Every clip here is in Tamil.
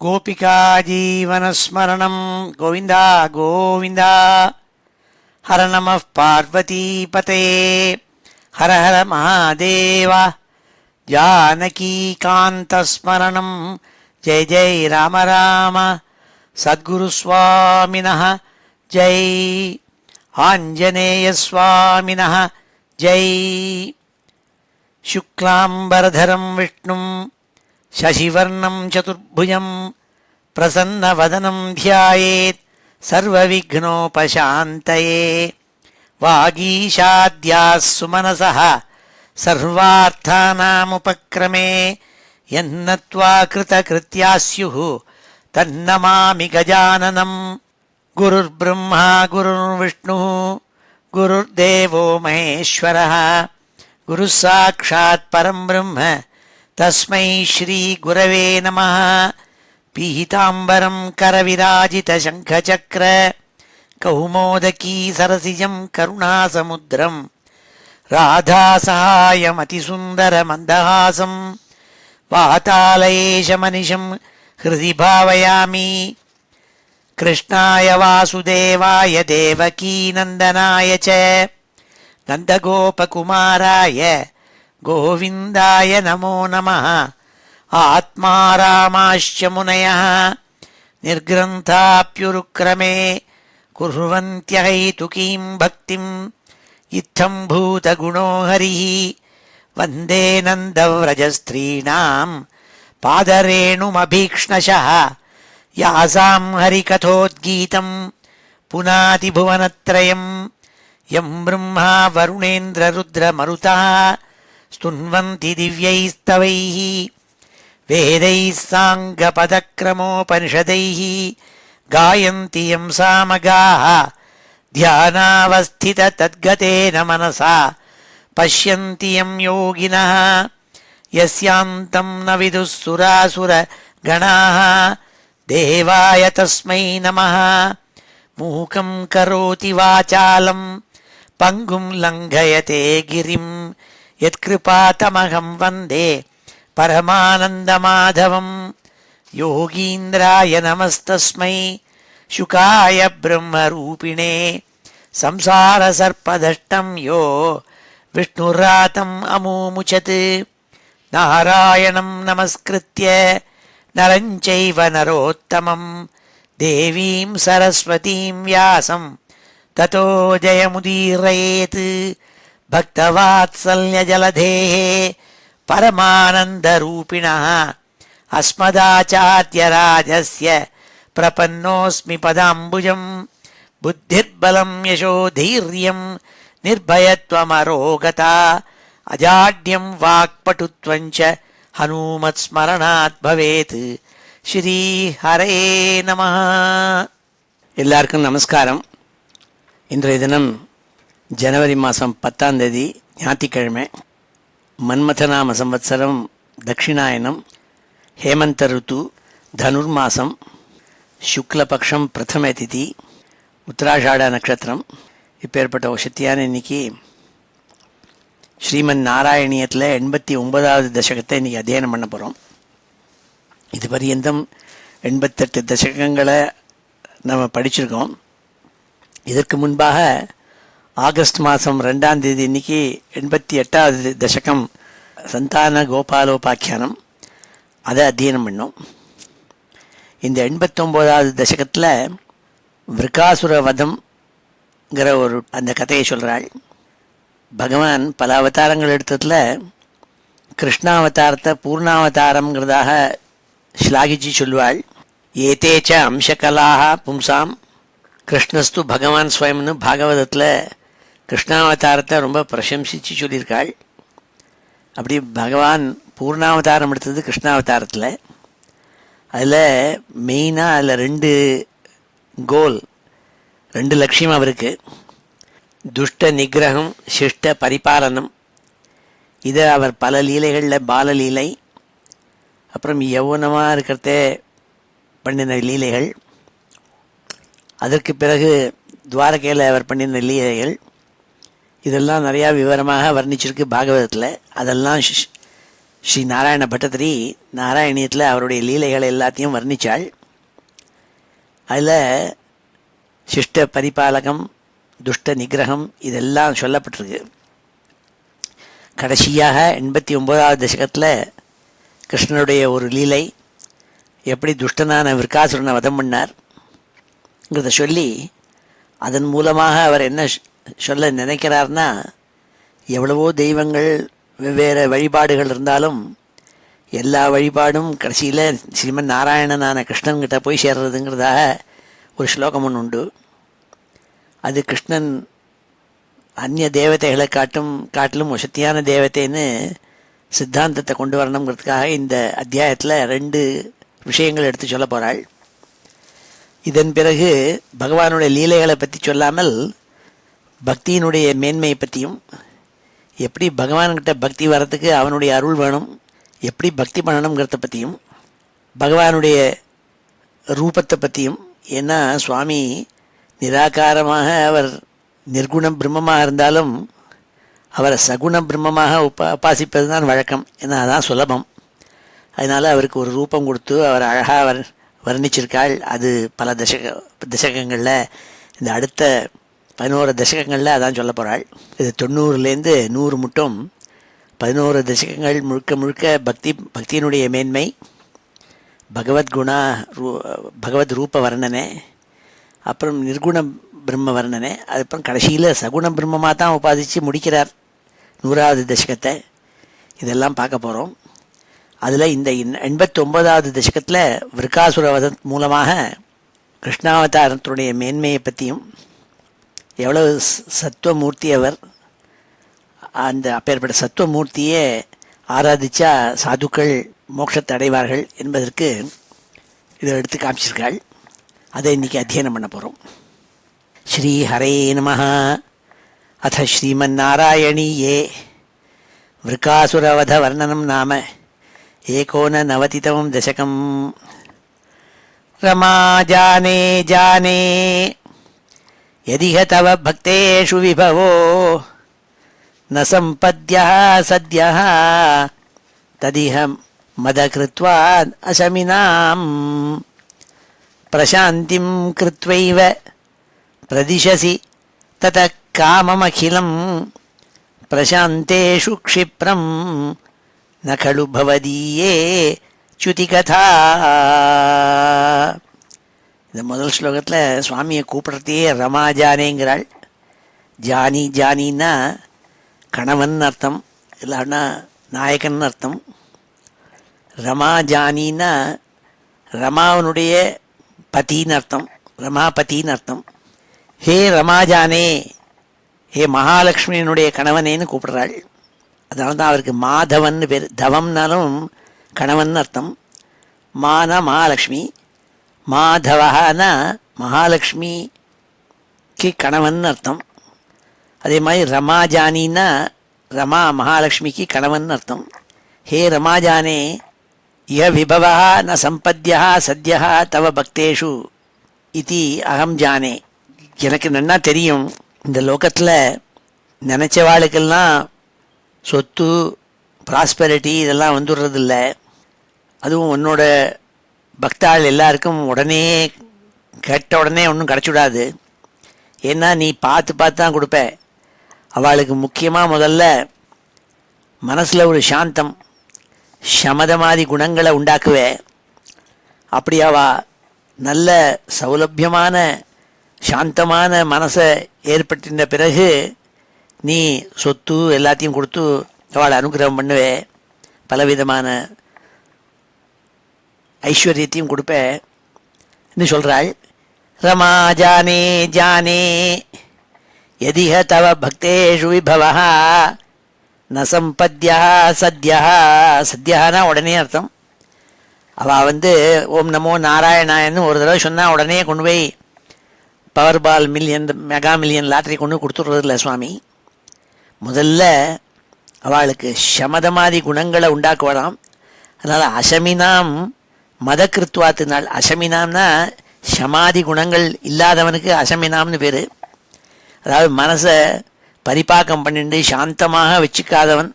गोपिका जीवनस्मरणं गोविन्दा गोविन्दा। हर नमः पार्वतीपतये हर हर महादेव। जानकीकान्तस्मरणं जय जय राम राम। सद्गुरुस्वामिनः जय, आञ्जनेयस्वामिनः जय। शुक्लाम्बरधरं विष्णुं शशिवर्णं चतुर्भुजं प्रसन्नवदनं ध्यायेत् सर्वविघ्नोपशान्तये। वागीशाद्याः सुमनसः सर्वार्थानामुपक्रमे यन्नत्वा कृतकृत्यास्युः तन्नमामि गजाननं। गुरुर्ब्रह्मा गुरुर्विष्णुः गुरुर्देवो महेश्वरः गुरुः साक्षात् परं ब्रह्म तस्मै श्री गुरवे नमः। पीताम्बरं करविराजितशङ्खचक्र कौमोदकी सरसिजं करुणासमुद्रं राधासहायमतिसुन्दरमन्दहासं वातालयेशमनिशं हृदि भावयामि। कृष्णाय वासुदेवाय देवकीनन्दनाय च नन्दगोपकुमाराय गोविन्दाय नमो नमः। आत्मा रामाश्च मुनयः निर्ग्रन्थाप्युरुक्रमे कुर्वन्त्यहैतुकीं भक्तिं इत्थं भूतगुणो हरिः। वन्दे नन्दव्रजस्त्रीणां पादरेणुमभीक्ष्णशः यासां हरिकथोद्गीतं पुनाति भुवनत्रयं। यं ब्रह्मा वरुणेन्द्ररुद्रमरुतः स्तुन्वन्ति दिव्यैस्तवैः वेदैः साङ्गपदक्रमोपनिषदैः गायन्ति यं सामगाः। ध्यानावस्थिततद्गतेन मनसा पश्यन्ति यं योगिनः यस्यान्तं न विदुः सुरासुरगणाः। देवाय तस्मै नमः। मूकं करोति वाचालं पङ्गुं लङ्घयते गिरिं यत्कृपातमहं वन्दे परमानन्दमाधवं। योगीन्द्राय नमस्तस्मै शुकाय ब्रह्मरूपिणे संसारसर्पदष्टं यो विष्णुरातम् अमूमुचत्। नारायणं नमस्कृत्य नरं चैव नरोत्तमं देवीं सरस्वतीं व्यासं ततो जयमुदीरयेत्। भक्तवात्सल्यजलधेः परमानन्दरूपिणः अस्मदाचार्यराजस्य प्रपन्नोऽस्मि पदाम्बुजं। बुद्धिर्बलं यशोधैर्यं निर्भयत्वमरोगता अजाड्यं वाक्पटुत्वं च हनुमत्स्मरणात् भवेत्। ஸ்ரீ ஹரே நம. எல்லாருக்கும் நமஸ்காரம். இன்றைய தினம் ஜனவரி மாதம் 10ஆம் தேதி ஞாயிற்றுக்கிழமை. மன்மதநாம சம்வத்சரம் தட்சிணாயனம், ஹேமந்த ருத்து, தனுர்மாசம், சுக்லபக்ஷம் பிரதம திதி, உத்தராஷாட நட்சத்திரம். இப்பேற்பட்ட ஒரு சக்தியான இன்னைக்கு ஸ்ரீமன் நாராயணியத்தில் 89வது தசகத்தை இன்றைக்கி அத்தியனம் பண்ண போகிறோம். இது பரியந்தம் 88 தசகங்களை நம்ம படிச்சிருக்கோம். இதற்கு முன்பாக ஆகஸ்ட் மாதம் 2ஆம் தேதி இன்னைக்கு 88வது தசகம் சந்தான கோபாலோபாக்கியானம், அதை அத்தியனம் பண்ணோம். இந்த 89வது தசகத்தில் விருகாசுர வதம்ங்கிற ஒரு அந்த கதையை சொல்கிறாள். பகவான் பல அவதாரங்கள் எடுத்ததில் கிருஷ்ணாவதாரத்தை பூர்ணாவதாரங்கிறதாக ஸ்லாகிச்சு சொல்வாள். ஏதேச்ச அம்சகலாக பும்சாம் கிருஷ்ணஸ்து பகவான் ஸ்வயம்னு பாகவதத்தில் கிருஷ்ணாவதாரத்தை ரொம்ப பிரசம்சித்து சொல்லியிருக்காள். அப்படி பகவான் பூர்ணாவதாரம் எடுத்தது கிருஷ்ணாவதாரத்தில். அதில் மெயினாக அதில் 2 கோல், 2 லட்சியம் அவருக்கு. துஷ்ட நிகிரகம், சிஷ்ட பரிபாலனம். இதை அவர் பல லீலைகளில் பாலலீலை, அப்புறம் யௌவனமாக இருக்கிறதே பண்ணின லீலைகள், அதற்கு பிறகு துவாரகையில் அவர் பண்ணின லீலைகள், இதெல்லாம் நிறையா விவரமாக வர்ணிச்சிருக்கு பாகவதத்தில். அதெல்லாம் ஸ்ரீ நாராயண பட்டத்திரி நாராயணியத்தில் அவருடைய லீலைகளை எல்லாத்தையும் வர்ணித்தாள். அதில் சிஷ்ட பரிபாலகம், துஷ்ட நிகிரகம் இதெல்லாம் சொல்லப்பட்டிருக்கு. கடைசியாக 89வது தசகத்தில் கிருஷ்ணனுடைய ஒரு லீலை, எப்படி துஷ்டனான விருக்காசுரனை வதம் பண்ணார்ங்கிறத சொல்லி அதன் மூலமாக அவர் என்ன சொல்ல நினைக்கிறார்னா, எவ்வளவோ தெய்வங்கள் வெவ்வேறு வழிபாடுகள் இருந்தாலும் எல்லா வழிபாடும் கடைசியில் ஸ்ரீமன் நாராயணனான கிருஷ்ணன்கிட்ட போய் சேர்றதுங்கிறதாக ஒரு ஸ்லோகம் ஒன்று உண்டு. அது கிருஷ்ணன் அந்நிய தேவதைகளை காட்டிலும் வசத்தியான தேவதைன்னு சித்தாந்தத்தை கொண்டு வரணுங்கிறதுக்காக இந்த அத்தியாயத்தில் 2 விஷயங்கள் எடுத்து சொல்ல போகிறாள். இதன் பிறகு பகவானுடைய லீலைகளை பற்றி சொல்லாமல் பக்தியினுடைய மேன்மையை பற்றியும், எப்படி பகவான்கிட்ட பக்தி வர்றதுக்கு அவனுடைய அருள் வேணும், எப்படி பக்தி பண்ணணுங்கிறத பற்றியும், பகவானுடைய ரூபத்தை பற்றியும். ஏன்னா சுவாமி நிராகாரமாக அவர் நிர்குண பிரம்மமாக இருந்தாலும் அவரை சகுண பிரம்மமாக உபாசிப்பது தான் வழக்கம். ஏன்னா அதான் சுலபம். அதனால் அவருக்கு ஒரு ரூபம் கொடுத்து அவர் அழகாக வர்ணிச்சிருக்காள். அது பல தசகங்களில், இந்த அடுத்த 11 தசகங்களில் அதான் சொல்ல போகிறாள். இது 90லேருந்து 100 மட்டும் 11 தசகங்கள் முழுக்க முழுக்க பக்தியினுடைய மேன்மை, பகவத் ரூப வர்ணனை, அப்புறம் நிர்குண பிரம்ம வர்ணனை, அதுக்கப்புறம் கடைசியில் சகுண பிரம்மமாக தான் உபாதித்து முடிக்கிறார் 100வது தசகத்தை. இதெல்லாம் பார்க்க போகிறோம். அதில் இந்த 89வது தசகத்தில் விருக்காசுரவதம் மூலமாக கிருஷ்ணாவதாரத்தினுடைய மேன்மையை பற்றியும், எவ்வளவு சத்துவமூர்த்தி அவர், அந்த அப்பேற்பட்ட சத்துவமூர்த்தியே ஆராதித்தா சாதுக்கள் மோட்சத்தை அடைவார்கள் என்பதற்கு இதை எடுத்து காமிச்சிருக்காள். அதை இன்றைக்கி அத்தியனம் பண்ண போகிறோம். ஸ்ரீ ஹரே நமஹ. அத ஸ்ரீமன்னாராயணீயே விருக்காசுரவத வர்ணனம் நாம 89 தசகம். ரமா ஜானே ஜானே யதிஹ தவ பக்தேஷு விபவோ ந சம்பத்யः சத்யः ததிஹ மதகிருத்வா அசமினாம் பிரசாந்திம் கிருத்வைவ பிரதிஷசி தத காமமகிலம் பிரசாந்தேஷு க்ஷிப்ரம் ந கலு பவதீயே ச்யுதிகதா. இந்த முதல் ஸ்லோகத்தில் சுவாமியை கூப்பிட்றதையே ரமாஜானேங்கிறாள். ஜானி ஜானின்னா கணவன் அர்த்தம், இல்லைன்னா நாயகன் அர்த்தம். ரமாஜானின்னா ரமாவனுடைய பத்தின்னு அர்த்தம், ரமாபத்தின்னு அர்த்தம். ஹே ரமாஜானே, ஹே மகாலட்சுமியினுடைய கணவனேன்னு கூப்பிடுறாள். அதனால தான் அவருக்கு மாதவன் பேர். தவம்னாலும் கணவன் அர்த்தம். மானா மகாலட்சுமி, மாதவஹானா மகாலட்சுமிக்கு கணவன் அர்த்தம். அதே மாதிரி ரமாஜானின்னா ரமா மகாலட்சுமிக்கு கணவன் அர்த்தம். ஹே ரமாஜானே ய விபவா ந சம்பத்யா சத்யா தவ பக்தேஷு இதி அகம் ஜானே. எனக்கு நன்னா தெரியும், இந்த லோகத்தில் நினச்சவாளுக்கெல்லாம் சொத்து ப்ராஸ்பெரிட்டி இதெல்லாம் வந்துடுறதில்ல. அதுவும் உன்னோட பக்தாள் எல்லாருக்கும் உடனே கேட்ட உடனே ஒன்றும் கிடச்சிடாது. ஏன்னா நீ பார்த்து பார்த்து தான் கொடுப்ப. அவளுக்கு முக்கியமாக முதல்ல மனசில் ஒரு சாந்தம், சமதமாதி குணங்களை உண்டாக்குவே. அப்படி அவ நல்ல சௌலபியமான சாந்தமான மனசை ஏற்பட்டிருந்த பிறகு நீ சொத்து எல்லாத்தையும் கொடுத்து அவளை அனுகிரகம் பண்ணுவே. பலவிதமான ஐஸ்வர்யத்தையும் கொடுப்பேன்னு சொல்கிறாள். ரமா ஜானே ஜானே யதிஹ தவ பக்தேஷு விபவஹ ந சம்பத்யா சத்யா. சத்யானா உடனே அர்த்தம். அவள் ஓம் நமோ நாராயணாயன்னு ஒரு தடவை சொன்னால் உடனே கொண்டு போய் பவர் பால் மில்லியன் மெகா மில்லியன் லாட்ரி கொண்டு கொடுத்துட்றதில்ல சுவாமி. முதல்ல அவளுக்கு சமதமாதி குணங்களை உண்டாக்குவலாம். அதனால் அசமினாம் மதகிருத்வாத்தினால், அசமினாம்னா சமாதி குணங்கள் இல்லாதவனுக்கு அசமினாம்னு பேர். அதாவது மனசை பரிபாக்கம் பண்ணிட்டு சாந்தமாக வச்சுக்காதவன்,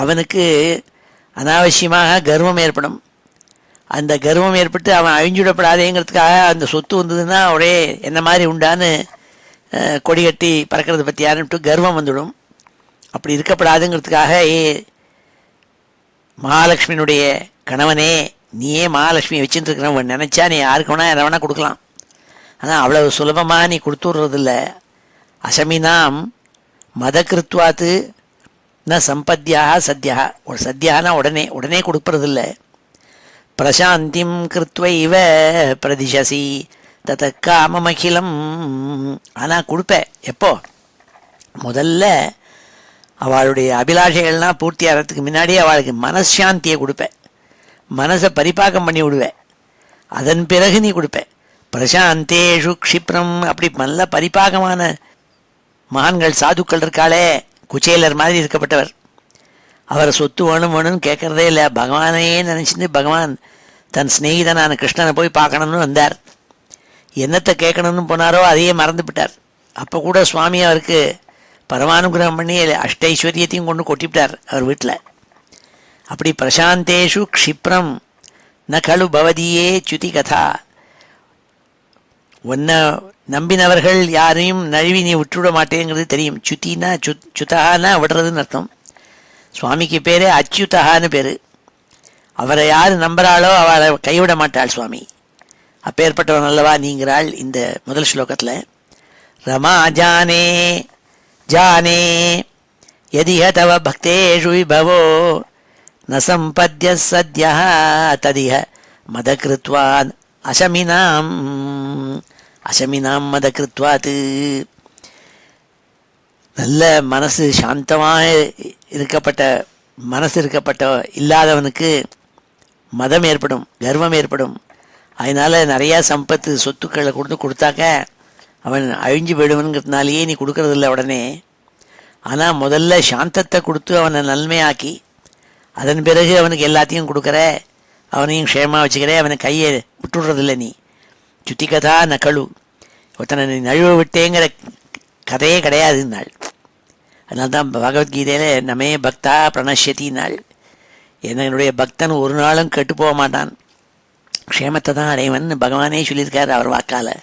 அவனுக்கு அனாவசியமாக கர்வம் ஏற்படும். அந்த கர்வம் ஏற்பட்டு அவன் அழிஞ்சுவிடப்படாதேங்கிறதுக்காக அந்த சொத்து வந்ததுன்னா ஒரே என்ன மாதிரி உண்டான்னு கொடி கட்டி பறக்கிறத பற்றி யாருன்ட்டு கர்வம் வந்துடும். அப்படி இருக்கப்படாதுங்கிறதுக்காக மகாலட்சுமியினுடைய கணவனே, நீயே மகாலட்சுமியை வச்சுட்டு இருக்கிறவன் நினச்சா நீ யாருக்கு வேணா எதை வேணா கொடுக்கலாம். ஆனால் அவ்வளவு சுலபமாக நீ கொடுத்துட்றதில்ல. அசமினாம் மதகிருத்வாத்து ந சம்பத்தியாக சத்யா. ஒரு சத்யானா உடனே உடனே கொடுப்பறதில்ல. பிரசாந்திம் கிருத்வ இவ பிரதிஷசி தத காமமகிலம். ஆனால் கொடுப்பேன். எப்போ? முதல்ல அவளுடைய அபிலாஷைகள்லாம் பூர்த்தி ஆகிறதுக்கு முன்னாடியே அவளுக்கு மனசாந்தியை கொடுப்பேன். மனசை பரிபாகம் பண்ணி விடுவேன். அதன் பிறகு நீ கொடுப்பேன். பிரசாந்தேஷு க்ஷிப்ரம். அப்படி நல்ல பரிபாகமான மகான்கள் சாதுக்கள் இருக்காளே, குச்சேலர் மாதிரி இருக்கப்பட்டவர், அவரை சொத்து வேணும் வேணும்னு கேட்கறதே இல்லை. பகவானையே நினச்சிட்டு பகவான் தன் ஸ்நேகிதனான கிருஷ்ணனை போய் பார்க்கணும்னு வந்தார். என்னத்தை கேட்கணும்னு போனாரோ அதையே மறந்து விட்டார். அப்போ கூட சுவாமி அவருக்கு பரமானுகிரகம் பண்ணி அஷ்டைஸ்வரியத்தையும் கொண்டு கொட்டிவிட்டார் அவர் வீட்டில். அப்படி பிரசாந்தேஷு க்ஷிப்ரம் ந கலு பவதியே சுதி கதா. உன்னை நம்பினவர்கள் யாரையும் நழுவி நீ விட்டுவிட மாட்டேங்கிறது தெரியும். சுத்தின்னா சுதகான்னா விடுறதுன்னு அர்த்தம். சுவாமிக்கு பேரே அச்சுதகான்னு பேர். அவரை யார் நம்புகிறாளோ அவளை கைவிட மாட்டாள் சுவாமி. அப்பேற்பட்டவன் அல்லவா நீங்கிறாள் இந்த முதல் ஸ்லோகத்தில். ரமா ஜானே ஜானே யதிஹ தவ பக்தேஷு விபவோ ந சம்பத்ய சத்யஹ ததிஹ மதகிருத்வான் அசமினாம். அசமினாம் மதகிருத்வாத்து. நல்ல மனசு சாந்தமாக இருக்கப்பட்ட இல்லாதவனுக்கு மதம் ஏற்படும், கர்வம் ஏற்படும். அதனால் நிறையா சம்பத்து சொத்துக்களை கொடுத்தாக்க அவன் அழிஞ்சு போயிடுவனுங்கிறதுனாலேயே நீ கொடுக்கறதில்ல உடனே. ஆனால் முதல்ல சாந்தத்தை கொடுத்து அவனை நன்மையாக்கி அதன் பிறகு அவனுக்கு எல்லாத்தையும் கொடுக்குற, அவனையும் க்ஷேமாக வச்சுக்கிற, அவனை கையை விட்டுடுறதில்லை நீ. சுத்தி கதா நகழு. ஒருத்தனை நீ நழுவ விட்டேங்கிற கதையே கிடையாதுன்னாள். அதனால தான் பகவத்கீதையில் நமே பக்தா பிரணஷ்யத்தினாள். என்னுடைய பக்தன் ஒரு நாளும் கெட்டு போக மாட்டான், க்ஷேமத்தை தான் அடைவன் பகவானே சொல்லியிருக்கார் அவர் வாக்கால்.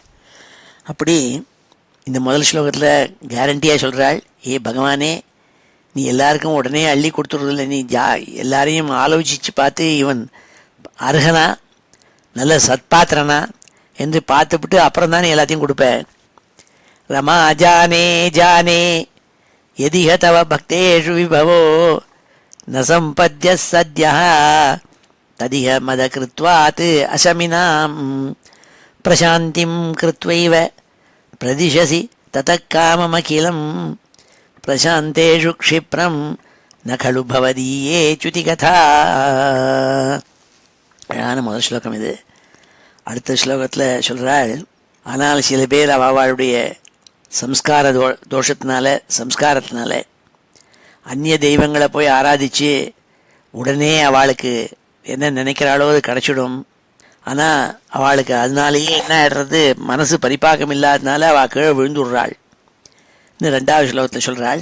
அப்படி இந்த முதல் ஸ்லோகத்தில் கேரண்டியாக சொல்கிறாள், ஏ பகவானே, நீ எல்லாருக்கும் உடனே அள்ளி கொடுத்துடுறதில்ல. நீ எல்லாரையும் ஆலோசித்து பார்த்து இவன் அருகனா நல்ல சத்பாத்திரனா என்று பார்த்துவிட்டு அப்புறம் தான் நீ எல்லாத்தையும் கொடுப்பேன். ரமா ஜானே ஜானே யதிஹ தவ பக்தேஷு விபவோ ந சம்பத்ய சத்யா ததிஹ மதகிருத்வாத் அசமினாம் பிரசாந்திம் கிருத்வைவ பிரதிஷசி தத காமமகிலம் பிரசாந்தேஷு க்ஷிப்ரம் ந கலு பவதீயே சுதி கதா. அழகான முதல் ஸ்லோகம் இது. அடுத்த ஸ்லோகத்தில் சொல்கிறாள், ஆனால் சில பேர் அவளுடைய சம்ஸ்காரத்தினால அந்நிய தெய்வங்களை போய் ஆராதித்து உடனே அவளுக்கு என்ன நினைக்கிறாளோ அது கிடச்சிடும். ஆனால் அவளுக்கு அதனாலேயே என்ன ஆடுறது, மனசு பரிபாகம் இல்லாததுனால அவள் கீழே விழுந்துடுறாள். இன்னும் ரெண்டாவது ஸ்லோகத்தில் சொல்கிறாள்,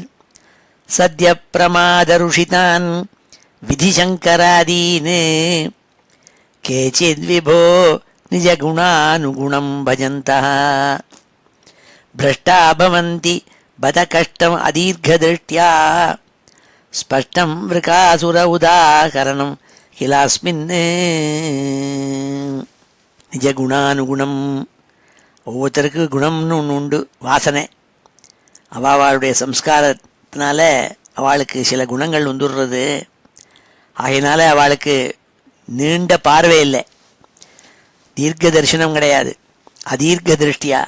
சத்ய பிரமாத ருஷிதான் விதிசங்கராதீனு கேச்சித் விபோ நிஜ குணானுகுணம் பஜந்தா பிரஷ்டா பவந்தி பத கஷ்டம் அதீர்கதிருஷ்டியா ஸ்பஷ்டம் விருகாசுர உதாகரணம் கிலாஸ்மின். நிஜ குணானுகுணம். ஒவ்வொருத்தருக்கு குணம்னு ஒன்று உண்டு, வாசனை. அவளுடைய சம்ஸ்காரத்தினால அவளுக்கு சில குணங்கள் வந்துடுறது. ஆகையினால அவளுக்கு நீண்ட பார்வை இல்லை, தீர்க்க தரிசனம் கிடையாது, அதீர்க்க திருஷ்டியா.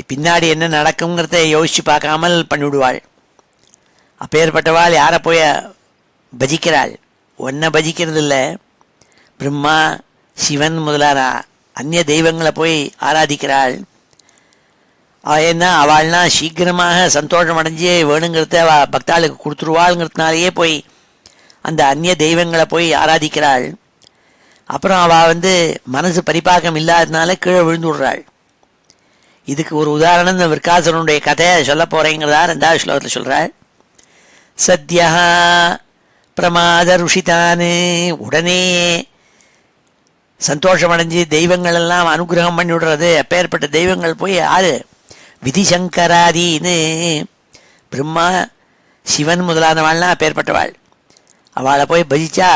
பின்னாடி என்ன நடக்குங்கிறத யோசித்து பார்க்காமல் பண்ணிவிடுவாள். அப்பேற்பட்டவாள் யாரை போய் பஜிக்கிறாள்? ஒன்றை பஜிக்கிறது இல்லை, பிரம்மா சிவன் முதலான அந்நிய தெய்வங்களை போய் ஆராதிக்கிறாள். ஏன்னா அவள்னா சீக்கிரமாக சந்தோஷம் அடைஞ்சு வேணுங்கிறத அவள் பக்தாளுக்கு கொடுத்துருவாளுங்கிறதுனாலேயே போய் அந்த அந்நிய தெய்வங்களை போய் ஆராதிக்கிறாள். அப்புறம் அவள் மனசு பரிபாகம் இல்லாததுனால கீழே விழுந்து விடுறாள். இதுக்கு ஒரு உதாரணம் இந்த விற்காசுரனுடைய கதையை சொல்ல போகிறேங்கிறதா ரெண்டாவது ஸ்லோகத்தில் சொல்கிறாள். சத்யா பிரமாத ருஷிதானு உடனே சந்தோஷமடைஞ்சு தெய்வங்கள் எல்லாம் அனுகிரகம் பண்ணி விடுறது. அப்பேற்பட்ட தெய்வங்கள் போய் யாரு? விதிசங்கராதின்னு பிரம்மா சிவன் முதலானவாள்லாம் அப்பேற்பட்டவாள். அவளை போய் பஜிச்சா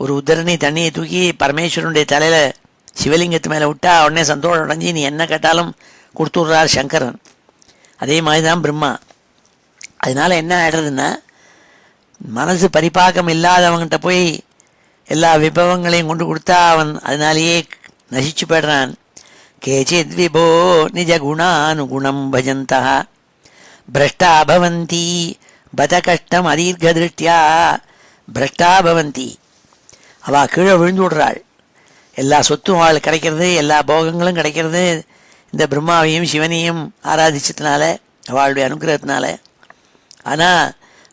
ஒரு உத்தரணி தண்ணியை தூக்கி பரமேஸ்வரனுடைய தலையில் சிவலிங்கத்து மேலே விட்டா உடனே சந்தோஷம் அடைஞ்சி நீ என்ன கேட்டாலும் கொடுத்துட்றார் சங்கரன். அதே மாதிரி தான் பிரம்மா. அதனால் என்ன ஆகிடுறதுன்னா, மனசு பரிபாக்கம் இல்லாதவங்கிட்ட போய் எல்லா விபவங்களையும் கொண்டு கொடுத்தா அவன் அதனாலேயே நசிச்சு போய்டுறான். கேச்சித் விபோ நிஜ குணானுகுணம் பஜந்தா பிரஷ்டா பவந்தி பத கஷ்டம் அதீர்க திருஷ்டியா. பிரஷ்டா பவந்தி, அவள் கீழே விழுந்து விடுறாள். எல்லா சொத்தும் அவள் கிடைக்கிறது, எல்லா போகங்களும் கிடைக்கிறது இந்த பிரம்மாவையும் சிவனையும் ஆராதிச்சதுனால, அவளுடைய அனுகிரகத்தினால. ஆனால்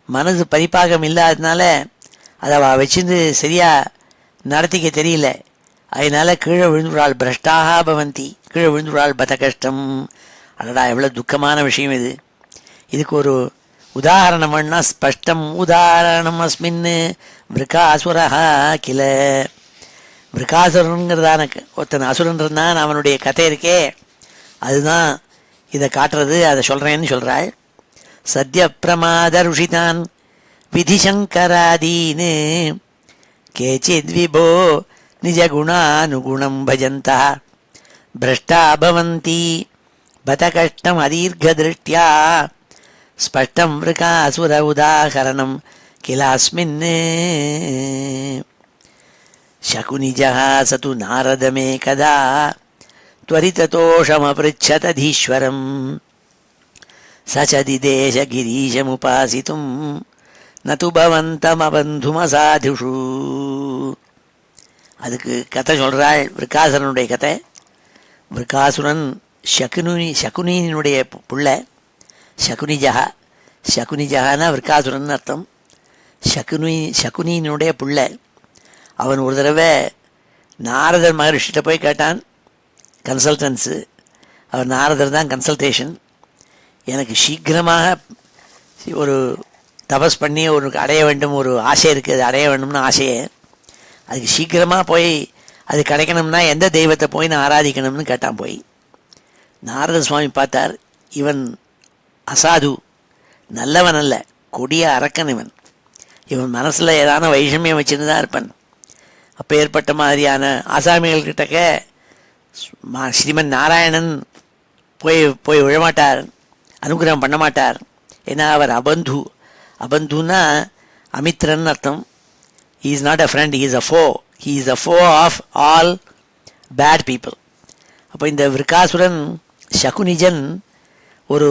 மனசு பரிபாகம் இல்லாததுனால அதை அவள் வச்சிருந்து சரியாக நடத்திக்க தெரியல. அதனால கீழே விழுந்துடுறாள். பிரஷ்டாக பவந்தி, கீழே விழுந்துடுறாள். பத கஷ்டம். அடடா, எவ்வளோ துக்கமான விஷயம் இது. இதுக்கு ஒரு உதாரணம் வேணா, ஸ்பஷ்டம் உதாரணம் அஸ்மின் விருகாசுரா கில. விருகாசுரனுங்கிறதான ஒருத்தன் அசுரன் இருந்தான், அவனுடைய கதை இருக்கே அதுதான் இதை காட்டுறது. அதை சொல்கிறேன்னு சொல்கிறாள். சத்ய பிரமாத ருஷிதான் விதிசங்கராதீனு கேச்சித் விபோ நிஜ குணானுகுணம் பஜந்தா பிரஷ்டா பவந்தி பத கஷ்டம் அதீர்க திருஷ்டியா. ஸ்பஷ்டம் விருகாசுர உதாகரணம் கிலாஸ்மின். சகுனிஜः சது நாரதமே கதா त्वरिततोषमपृच्छतधीश्वरम् सचदिदेश गिरीशमुपासितुं न तु பவந்தமபந்துமசாதுஷு. அதுக்கு கதை சொல்கிறாள், விருக்காசுரனுடைய கதை. விருக்காசுரன் சகுனியினுடைய புள்ள. சகுனிஜகா, சகுனிஜகானா விருக்காசுரன் அர்த்தம். சகுனியினுடைய புள்ள. அவன் ஒரு தடவை நாரதர் மகரிஷிட்ட போய் கேட்டான். கன்சல்டன்ஸு, அவர் நாரதர் தான் கன்சல்டேஷன். எனக்கு சீக்கிரமாக ஒரு தபஸ் பண்ணி ஒரு அடைய வேண்டும், ஒரு ஆசை இருக்குது, அது அடைய வேண்டும்னு ஆசையை. அதுக்கு சீக்கிரமாக போய் அது கிடைக்கணும்னா எந்த தெய்வத்தை போய் நான் ஆராதிக்கணும்னு கேட்டான். போய் நாரத சுவாமி பார்த்தார், இவன் அசாது, நல்லவன் அல்ல, கொடிய அரக்கன் இவன். இவன் மனசில் ஏதான வைஷமியம் வச்சுன்னு தான் இருப்பான். அப்போ ஏற்பட்ட மாதிரியான ஆசாமிகள்கிட்டக்க ஸ்ரீமன் நாராயணன் போய் போய் விழமாட்டார், அனுகிரகம் பண்ண மாட்டார். ஏன்னா அவர் அபந்து. அபந்துன்னா அமித்ரன் அர்த்தம். He is not a friend, he is a foe. He is a ஃபோ ஆஃப் ஆல் பேட் பீப்புள். அப்போ இந்த விருக்காசுரன் சகுனிஜன் ஒரு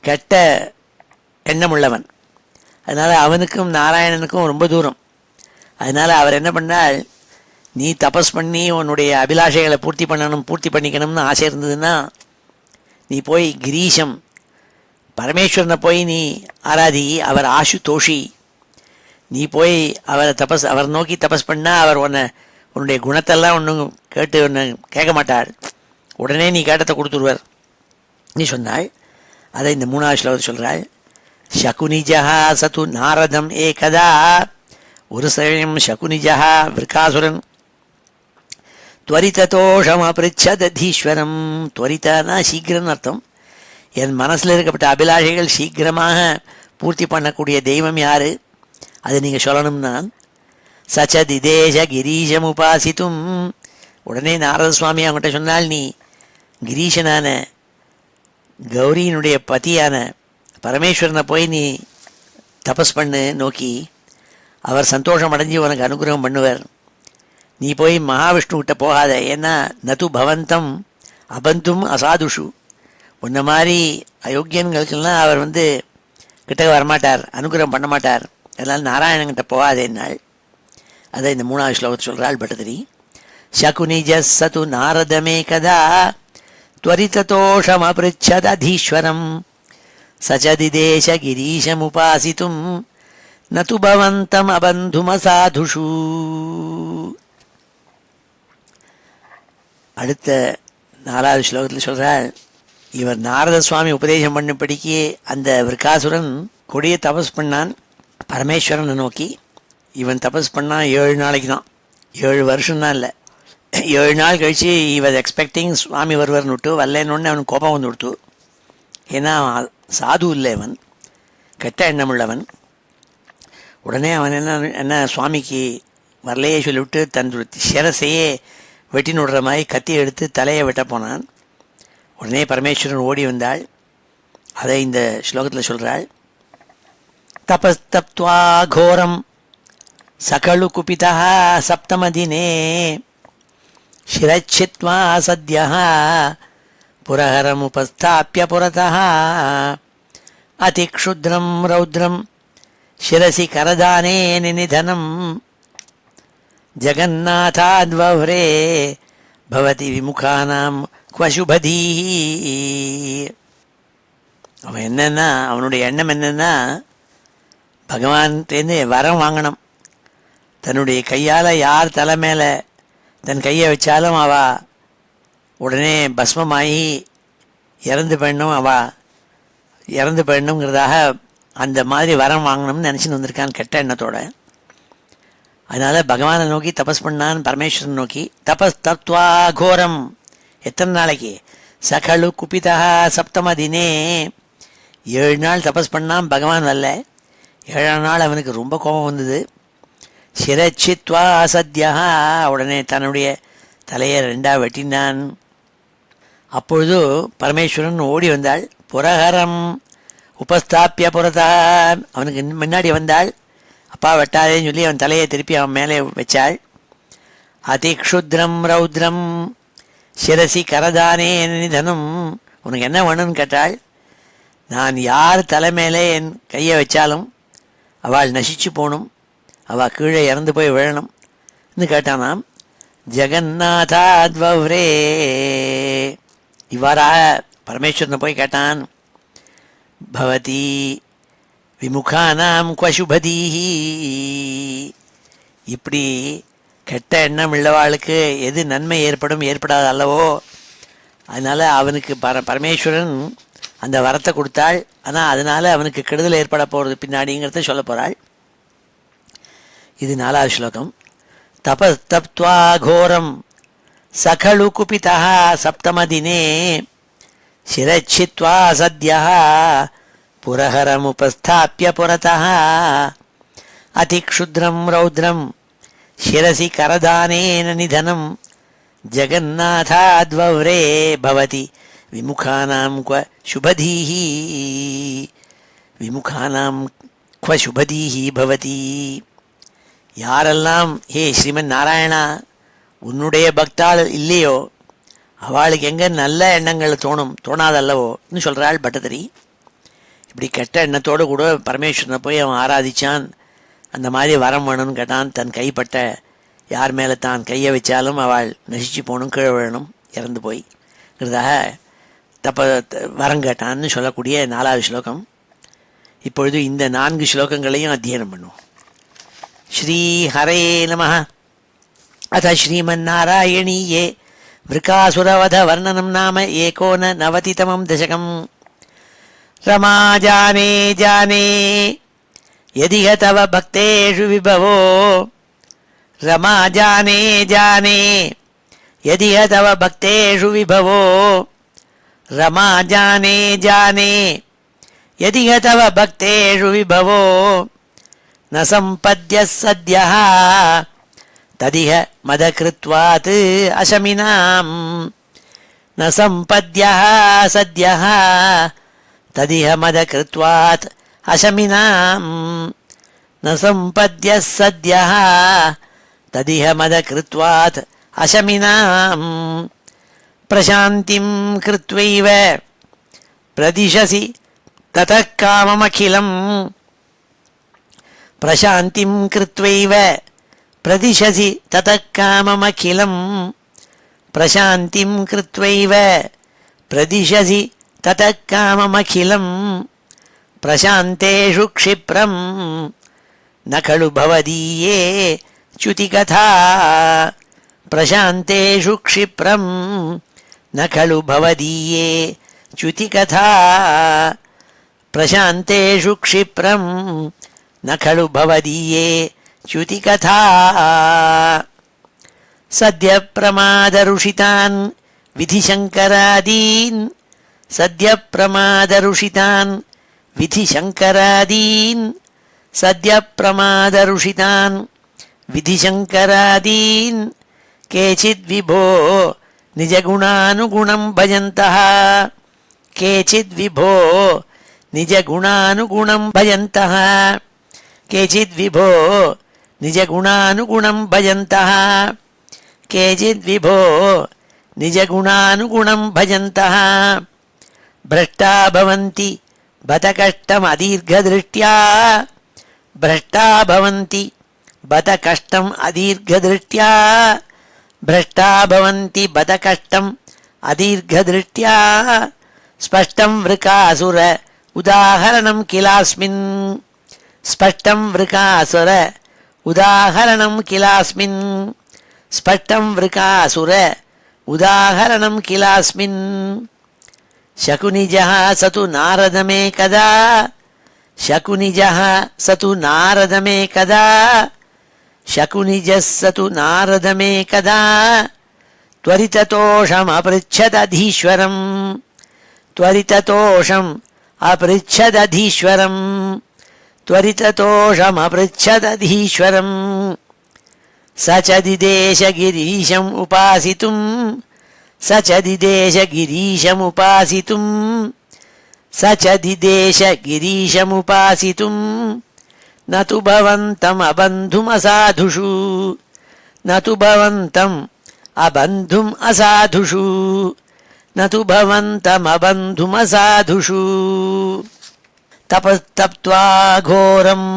கெட்ட எண்ணமுள்ளவன். அதனால் அவனுக்கும் நாராயணனுக்கும் ரொம்ப தூரம். அதனால் அவர் என்ன பண்ணால், நீ தபஸ் பண்ணி உன்னுடைய அபிலாஷைகளை பூர்த்தி பண்ணிக்கணும்னு ஆசை இருந்ததுன்னா நீ போய் கிரீஷம் பரமேஸ்வரனை போய் நீ ஆராதி. அவர் ஆஷு தோஷி. நீ போய் அவர் நோக்கி தபஸ் பண்ணால் அவர் உன்னுடைய குணத்தெல்லாம் ஒன்றும் கேட்டு ஒன்று கேட்க மாட்டார், உடனே நீ கேட்டத்தை கொடுத்துருவார் நீ சொன்னாள். அதை இந்த 3வது ஸ்லோகத்தில் சொல்கிறாள். சகுனிஜா சது நாரதம் ஏகதா. ஒரு சமயம் சகுனிஜா விருக்காசுரன் त्वरिततोषमपृच्छदधीश्वरम्. त्वरितனா சீக்கிரம் அர்த்தம். என் மனசில் இருக்கப்பட்ட அபிலாஷைகள் சீக்கிரமாக பூர்த்தி பண்ணக்கூடிய தெய்வம் யார், அது நீங்கள் சொல்லணும்னா. சச்சதிதேஷ கிரீஷம் உபாசித்தும். உடனே நாரத சுவாமி அவங்ககிட்ட சொன்னால், நீ கிரீஷனான கௌரியினுடைய பதியான பரமேஸ்வரனை போய் நீ தபஸ் பண்ணு நோக்கி, அவர் சந்தோஷம் அடைஞ்சி உனக்கு அனுகிரகம் பண்ணுவார். நீ போய் மகாவிஷ்ணுக்கிட்ட போகாத. ஏன்னா நது பவந்தம் அபந்தும் அசாதுஷு. உன்ன மாதிரி அயோக்கியன்களுக்கெல்லாம் அவர் கிட்ட வரமாட்டார், அனுகிரகம் பண்ண மாட்டார். அதனால் நாராயணங்கிட்ட போகாதேன்னாள். அதை இந்த 3வது ஸ்லோகத்தில் சொல்கிறாள் பட்டதிரி. சகுனிஜ சது நாரதமே கதா त्वरिततोषमपृच्छदधीश्वरम् सचदिदेश गिरीशमुपासितुम् न तु भवन्तम् अबन्धुमसाधुषु. அடுத்த 4வது ஸ்லோகத்தில் சொல்கிறாள், இவர் நாரத சுவாமி உபதேசம் பண்ணும்படிக்கு அந்த விருக்காசுரன் கொடிய தபஸ் பண்ணான் பரமேஸ்வரனை நோக்கி. இவன் தபஸ் பண்ணால் 7 நாளைக்கு தான், 7 வருஷம்தான் இல்லை, 7 நாள் கழித்து இவன் எக்ஸ்பெக்டிங் சுவாமி வருவர்னு விட்டு வரலன்னு அவனுக்கு கோபம் வந்து கொடுத்து. ஏன்னா சாது இல்லை, அவன் கெட்ட எண்ணம் உள்ளவன். உடனே அவன் என்ன சுவாமிக்கு வரலையே சொல்லிவிட்டு தன் சிரசையே வெட்டி நுடுற மாதிரி கத்தி எடுத்து தலையை வெட்ட போனான். உடனே பரமேஸ்வரன் ஓடி வந்தாள். அதை இந்த ஸ்லோகத்தில் சொல்கிறாள். தபஸ்தப்த்வா கோரம் சகலு குபிதா சப்தமதினே சிரச்சித்வா சத்யः புரஹரமுபஸ்தாப்ய புரதः அதிக்ஷுத்ரம் ரௌத்ரம் சிரசி கரதானே நிநிதனம் ஜகநாதாத்வவ்ரே பவதி விமுகானாம் குவசுபதீஹி. அவன் என்னன்னா, அவனுடைய எண்ணம் என்னன்னா, பகவான்கிட்டேருந்து வரம் வாங்கணும். தன்னுடைய கையால் யார் தலை மேலே தன் கையை வச்சாலும் அவ உடனே பஸ்மமாகி இறந்து போயிடணுங்கிறதாக அந்த மாதிரி வரம் வாங்கணும்னு நினச்சின்னு வந்திருக்கான் கெட்ட எண்ணத்தோட. அதனால் பகவானை நோக்கி தபஸ் பண்ணான், பரமேஸ்வரன் நோக்கி. தபஸ் தத்வா கோரம், எத்தனை நாளைக்கு? சகலு குபிதா சப்தமதினே, 7 நாள் தபஸ் பண்ணான், பகவான் வரல. 7ஆம் நாள் அவனுக்கு ரொம்ப கோபம் வந்தது. சிரச்சித்வா சத்யா, உடனே தன்னுடைய தலையை 2ஆக வெட்டினான். அப்பொழுது பரமேஸ்வரன் ஓடி வந்தாள். புரஹரம் உபஸ்தாப்பிய புரதான், அவனுக்கு முன்னாடி வந்தாள். அப்பா வெட்டாதேன்னு சொல்லி அவன் தலையை திருப்பி அவன் மேலே வச்சாள். அதிக்ஷுத்ரம் ரௌத்ரம் சிரசி கரதானே நிதனம், உனக்கு என்ன வேணும்னு கேட்டாள். நான் யார் தலை மேலே என் கையை வச்சாலும் அவள் நசிச்சு போகணும், அவள் கீழே இறந்து போய் விழணும் என்று கேட்டானாம். ஜெகநாதாத்வவ்ரே, இவ்வாறாக பரமேஸ்வரனை போய் கேட்டான். பவதி விமுகானாம் குவசுபதீஹி, இப்படி கெட்ட எண்ணம் உள்ளவாளுக்கு எது நன்மை ஏற்படாது அல்லவோ, அதனால் அவனுக்கு பரமேஸ்வரன் அந்த வரத்தை கொடுத்தாள். ஆனால் அதனால் அவனுக்கு கெடுதல் ஏற்பட போகிறது பின்னாடிங்கிறத சொல்ல போகிறாள். இது 4வது ஸ்லோகம். தபஸ்தப்த்வா கோரம் சகலு குபிதா சப்தமதினே சிரச்சித்வா சத்யः புரஹரமுபஸ்தாப்ய புரதः அதிக்ஷுத்ரம் ரௌத்ரம் சிரசி கரதானேன நிதனம் ஜெகநாதாத்வவ்ரே பவதி விமுகானாம் க்வ சுபதீஹி. விமுகானாம் க்வ சுபதீஹி பவதி. யாரெல்லாம் ஹே ஸ்ரீமன் நாராயணா உன்னுடைய பக்தாள் இல்லையோ அவளுக்கு எங்கே நல்ல எண்ணங்கள் தோணாதல்லவோன்னு சொல்கிறாள் பட்டதிரி. இப்படி கெட்ட எண்ணத்தோடு கூட பரமேஸ்வரனை போய் அவன் ஆராதித்தான். அந்த மாதிரி வரம் வேணும்னு கேட்டான். தன் கைப்பட்ட யார் மேலே தான் கையை வச்சாலும் அவள் நசிச்சு போகணும், கீழே விழணும், இறந்து போய்ங்கிறதாக வரம் கேட்டான்னு சொல்லக்கூடிய 4வது ஸ்லோகம். இப்பொழுது இந்த 4 ஸ்லோகங்களையும் அத்தியனம் பண்ணுவோம். ஸ்ரீ ஹரே நமः. அத ஸ்ரீமன்னாராயணீயே விருகாசுரவத வர்ணனம் நாம ஏகோனநவதிதமம் தசகம். रमा जाने जाने यदिह तव भक्तेषु विभवो. रमा जाने जाने यदिह तव भक्तेषु विभवो. रमा जाने जाने यदिह तव भक्तेषु विभवो. न सम्पद्यः सद्यः तदिह मदकृत्वात् अशमिनाम्. न सम्पद्यः सद्यः तदिह मदकृत्वात् अशमिनाम्. न सम्पद्यः सद्यः तदिह मदकृत्वात् अशमिनाम्. प्रशान्तिं कृत्वैव प्रदिशसि ततः काममखिलम्. प्रशान्तिं कृत्वैव प्रदिशसि ततः काममखिलम्. प्रशान्तिं कृत्वैव प्रदिशसि ततः काममखिलम्. प्रशान्तेषु क्षिप्रं न खलु भवदीये च्युतिकथा. प्रशान्तेषु क्षिप्रं न खलु भवदीये च्युतिकथा. प्रशान्तेषु क्षिप्रं न खलु भवदीये च्युतिकथा सद्यप्रमादरुषितान् विधिशङ्करादीन् सद्यप्रमादरुषितान् विधिशङ्करादीन् सद्यप्रमादरुषितान् विधिशङ्करादीन् केचिद्विभो निजगुणानुगुणं भजन्तः केचिद्विभो निजगुणानुगुणं भजन्तः केचिद्विभो निजगुणानुगुणं भजन्तः केचिद्विभो निजगुणानुगुणं भजन्तः भ्रष्टा भवन्ति बत कष्टमदीर्घदृष्ट्या भ्रष्टा भवन्ति बत कष्टम् अदीर्घदृष्ट्या भ्रष्टा भवन्ति बत कष्टम् अदीर्घदृष्ट्या स्पष्टं वृकासुर उदाहरणं किलास्मिन् स्पष्टं वृकासुर उदाहरणं किलास्मिन् स्पष्टं वृकासुर उदाहरणं किलास्मिन् शकुनिजः स तु नारदमेकदा शकुनिजः स तु नारदमेकदा शकुनिजः स तु नारदमेकदा त्वरिततोषमपृच्छदधीश्वरम् त्वरिततोषम् अपृच्छदधीश्वरम् त्वरिततोषमपृच्छदधीश्वरम् स च दिदेश गिरीशम् उपासितुम् स च दिदेश गिरीशमुपासितुम् स च दिदेश गिरीशमुपासितुम् न तु भवन्तम् अबन्धुम् असाधुषु न तु भवन्तम् अबन्धुम् असाधुषु न तु भवन्तम् अबन्धुम् असाधुषु तपस्तप्त्वा घोरम्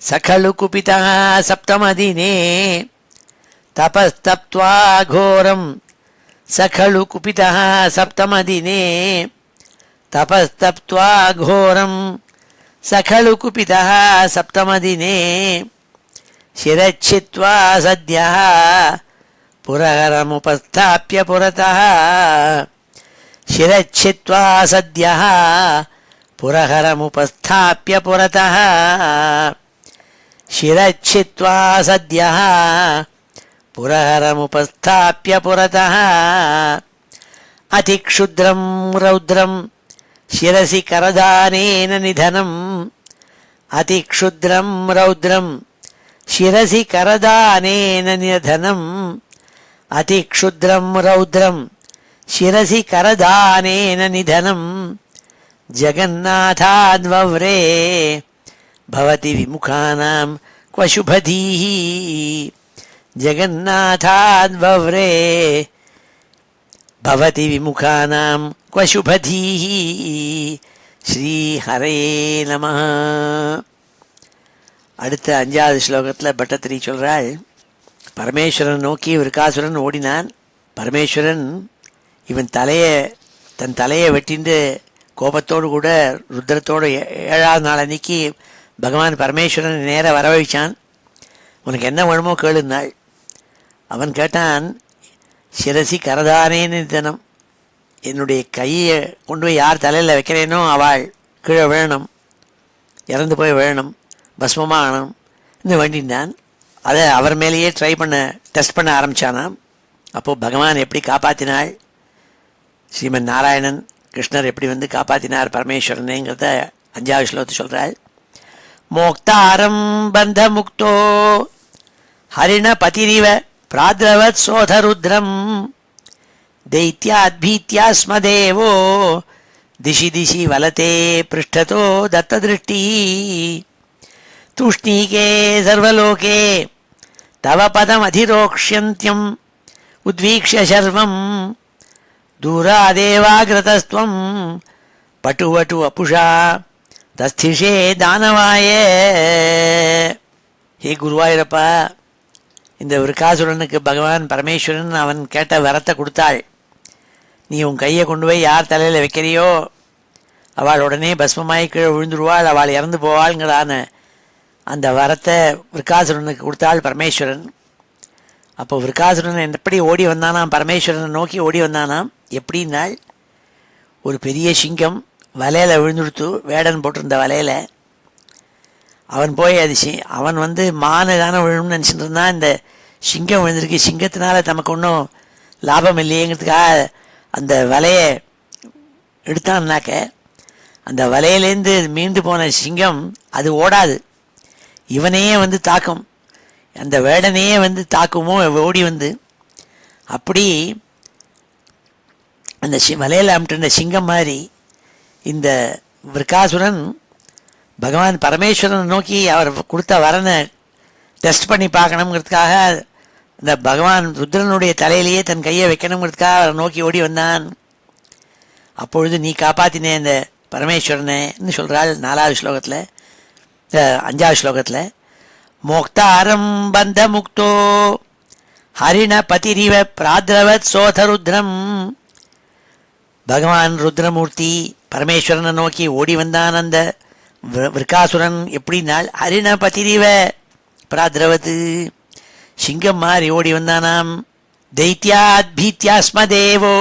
स खलु कुपितः सप्तमदिने तपस्तप्त्वा घोरम् स खलु कुपितः सप्तमदिने तपस्तप्त्वा घोरम् स खलु कुपितः सप्तमदिने शिरच्छित्वा सद्यः पुरहरमुपस्थाप्य पुरतः शिरच्छित्वा सद्यः पुरहरमुपस्थाप्य पुरतः शिरच्छित्वा सद्यः पुरहरमुपस्थाप्य पुरतः अतिक्षुद्रं रौद्रं शिरसि करदानेन निधनम् अतिक्षुद्रं रौद्रं शिरसि करदानेन निधनम् अतिक्षुद्रं रौद्रं शिरसि करदानेन निधनम् जगन्नाथाद्वव्रे भवति विमुखानां क्व शुभधीः जगन्नाथाद्वव्रे भवति विमुखानां क्व शुभधीः ஸ்ரீஹரே நமः. அடுத்த 5வது ஸ்லோகத்தில் பட்டத்திரி சொல்கிறாள், பரமேஸ்வரன் நோக்கி விருக்காசுரன் ஓடினான். பரமேஸ்வரன் இவன் தன் தலையை வெட்டிண்டு கோபத்தோடு கூட ருத்ரத்தோடு 7வது நாள் அன்னைக்கு பகவான் பரமேஸ்வரன் நேர வரவழைச்சான். உனக்கு என்ன வேணுமோ கேளுனாள். அவன் கேட்டான், சிரசி கரதானேன்னு தினம் என்னுடைய கையை கொண்டு போய் யார் தலையில் வைக்கிறேனோ அவள் கீழே விழணும், இறந்து போய் விழணும், பஸ்மமாகணும் இன்னும் வேண்டினான். அதை அவர் மேலேயே டெஸ்ட் பண்ண ஆரம்பித்தானாம். அப்போது பகவான் எப்படி காப்பாற்றினாள், ஸ்ரீமன் நாராயணன் கிருஷ்ணர் எப்படி வந்து காப்பாற்றினார் பரமேஸ்வரனேங்கிறத 5வது ஸ்லோகத்தை சொல்கிறாள். மோக்தாரம் பந்த முக்தோ ஹரிண பதிரிவ பிராத்ரவத் சோதருத்ரம் दैत्याद्भीत्या स्म देवो दिशि दिशि वलते पृष्ठतो दत्तदृष्टिः तूष्णीके सर्वलोके तव पदमधिरोक्ष्यन्त्यम् उद्वीक्ष्य शर्वं दूरादेवाग्रतस्त्वं पटुवटु अपुषा तस्थिषे दानवाय. हे गुरुवायूरप्पा, இந்த விருக்காசுரனுக்கு பகவான் பரமேஸ்வரன் அவன் கேட்ட வரத்தை கொடுத்தாள். நீ உன் கையை கொண்டு போய் யார் தலையில் வைக்கிறியோ அவள் உடனே பஸ்மமாய் கீழே விழுந்துருவாள், அவள் இறந்து போவாள்ங்கிறான அந்த வரத்தை விருக்காசுரனுக்கு கொடுத்தாள் பரமேஸ்வரன். அப்போ விருக்காசுரன் எப்படி ஓடி வந்தானாம், பரமேஸ்வரனை நோக்கி ஓடி வந்தானாம். எப்படின்னாள், ஒரு பெரிய சிங்கம் வலையில் விழுந்துடுத்து, வேடன் போட்டிருந்த வலையில். அவன் போய் அது அவன் மானை தானே விழும்னு நினச்சிட்டு இருந்தான். இந்த சிங்கம் விழுந்திருக்கு, சிங்கத்தினால நமக்கு ஒன்றும் லாபம் இல்லையேங்கிறதுக்காக அந்த வலையை எடுத்தான்னாக்க அந்த வலையிலேருந்து மீண்டு போன சிங்கம் அது ஓடாது, இவனையே தாக்கும், அந்த வேடனையே தாக்குமோ ஓடி அப்படி அந்த வலையில் அமிட்டுன சிங்கம் மாதிரி இந்த விருக்காசுரன் பகவான் பரமேஸ்வரன் நோக்கி அவர் கொடுத்த வரனை டெஸ்ட் பண்ணி பார்க்கணுங்கிறதுக்காக இந்த பகவான் ருத்ரனுடைய தலையிலேயே தன் கையை வைக்கணுங்கிறதுக்காக அவரை நோக்கி ஓடி வந்தான். அப்பொழுது நீ காப்பாத்தினே இந்த பரமேஸ்வரனேன்னு சொல்கிறாள் 4வது ஸ்லோகத்தில், 5வது ஸ்லோகத்தில். மோக்தாரம் பந்த முக்தோ ஹரிண பதிரிவ பிராத்ரவத் சோதருத்ரம். பகவான் ருத்ரமூர்த்தி பரமேஸ்வரனை நோக்கி ஓடி வந்தான் அந்த விருக்காசுரன். எப்படினால் ஹரிண பதிரிவ பிராத்ரவத், சிங்கம் மாறி ஓடி வந்தானாம். தைத்யாத் பீத்யாஸ்மதேவோ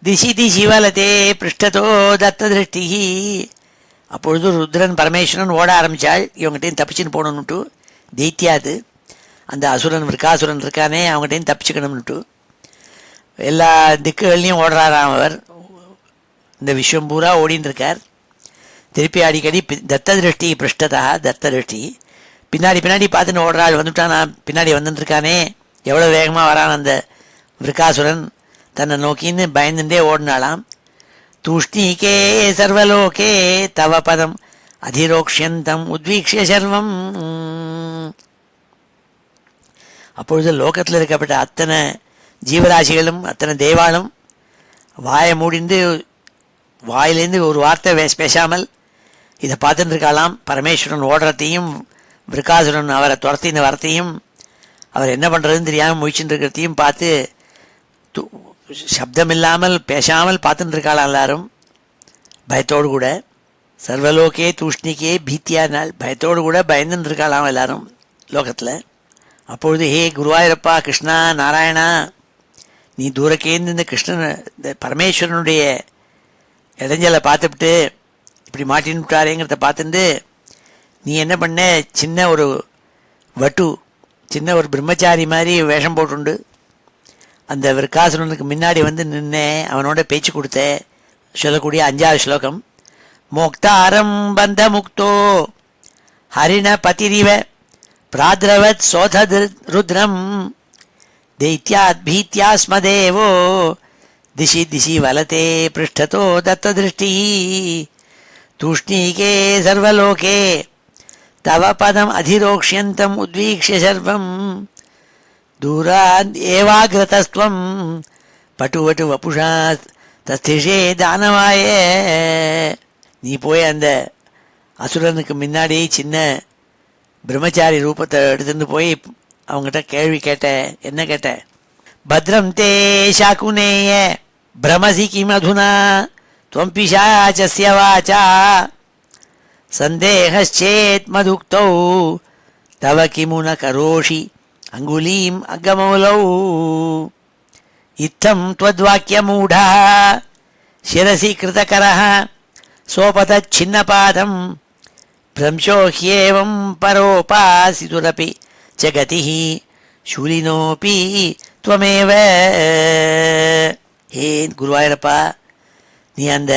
திசி திசி வலதே பிருஷ்டதோ தத்த திருஷ்டி. அப்பொழுது ருத்ரன் பரமேஸ்வரன் ஓட ஆரம்பித்தாள், இவங்ககிட்டையும் தப்பிச்சுன்னு போகணுன்னுட்டு. தைத்தியாது அந்த அசுரன் விருக்காசுரன் இருக்கானே அவங்ககிட்டையும் தப்பிச்சுக்கணும்னுட்டு எல்லா திக்குகள்லையும் ஓடுறாராம் அவர். இந்த விஷயம் பூரா ஓடின்னு இருக்கார். திருப்பி அடிக்கடி தத்த திருஷ்டி பிருஷ்டதா, தத்த திருஷ்டி பின்னாடி பின்னாடி பார்த்துன்னு ஓடுறாள். வந்துட்டான், நான் பின்னாடி வந்துட்டுருக்கானே, எவ்வளோ வேகமாக வரான் அந்த விருக்காசுரன் தன்னை நோக்கின்னு பயந்துட்டே ஓடினாலாம். தூஷ்ணீகே சர்வலோகே தவ பதம் அதிரோக்ஷந்தம் உத்வீக்ஷ சர்வம். அப்பொழுது லோகத்தில் இருக்கப்பட்ட அத்தனை ஜீவராசிகளும் அத்தனை தேவாலும் வாயை மூடிந்து வாயிலேருந்து ஒரு வார்த்தை பேசாமல் இதை பார்த்துட்டு இருக்காளாம். பரமேஸ்வரன் ஓடுறதையும் விருக்காசுரன் அவரை துரத்தின வரத்தையும் அவர் என்ன பண்ணுறதுன்னு தெரியாமல் முழிச்சுட்டு இருக்கிறதையும் பார்த்து சப்தம் இல்லாமல் பேசாமல் பார்த்துட்டு இருக்காளாம் எல்லாரும் பயத்தோடு கூட. சர்வலோகே தூஷ்ணிக்கே பீத்தியானால் பயத்தோடு கூட பயந்துன்னு இருக்காளாம் எல்லாரும் லோகத்தில். அப்பொழுது ஹே குருவாயூரப்பா கிருஷ்ணா நாராயணா, நீ தூரக்கேந்து இந்த கிருஷ்ணன் இந்த பரமேஸ்வரனுடைய இடைஞ்சலை பார்த்துவிட்டு இப்படி மாட்டின்னு விட்டாரேங்கிறத பார்த்துட்டு நீ என்ன பண்ண, சின்ன ஒரு வட்டு, சின்ன ஒரு பிரம்மச்சாரி மாதிரி வேஷம் போட்டுண்டு அந்த விருக்காசுரனுக்கு முன்னாடி நின்னே அவனோட பேச்சு கொடுத்த சொல்லக்கூடிய 5வது ஸ்லோகம். மோக்தாரம் பந்த முக்தோ ஹரிண பதிரிவ பிராத்ரவத் சோத ருத்ரம் தைத்யாத் பீத்யாஸ்மதேவோ திசி திசி வலதே பிருஷ்டதோ தத்த திருஷ்டி தூஷ்ணீகே சர்வலோகே தவ பதம் அதிரோக்ஷ்யந்தம் உத்வீக்ஷ்ய சர்வம் தூராத் ஏவாக்ரதஸ்துவம் பட்டுவட்டு வபுஷா தஸ்திஷே தானவாய. நீ போய் அந்த அசுரனுக்கு முன்னாடி சின்ன பிரம்மச்சாரி ரூபத்தை எடுத்துட்டு போய் அவங்ககிட்ட கேள்வி கேட்ட. என்ன கேட்ட? பத்ரம் தே சாக்குனேய பிரமசி கிமதுனா துவம் பிசாசஸ்ய வாசா சந்தேகச்சேத் மதுக்தௌ தவ கிமு ந கரோஷி அங்குலீம் அகமௌலௌ இத்தம் த்வத்வாக்யமூடா சிரசி கிருதகரः சோபதச்சின்னபாதம் பிரம்சோ ஹ்யேவம் பரோபாசிதுரபி ஜகதிः சூலினோபி த்வமேவ. ஏன் குருவாயூரப்பா, நீ அந்த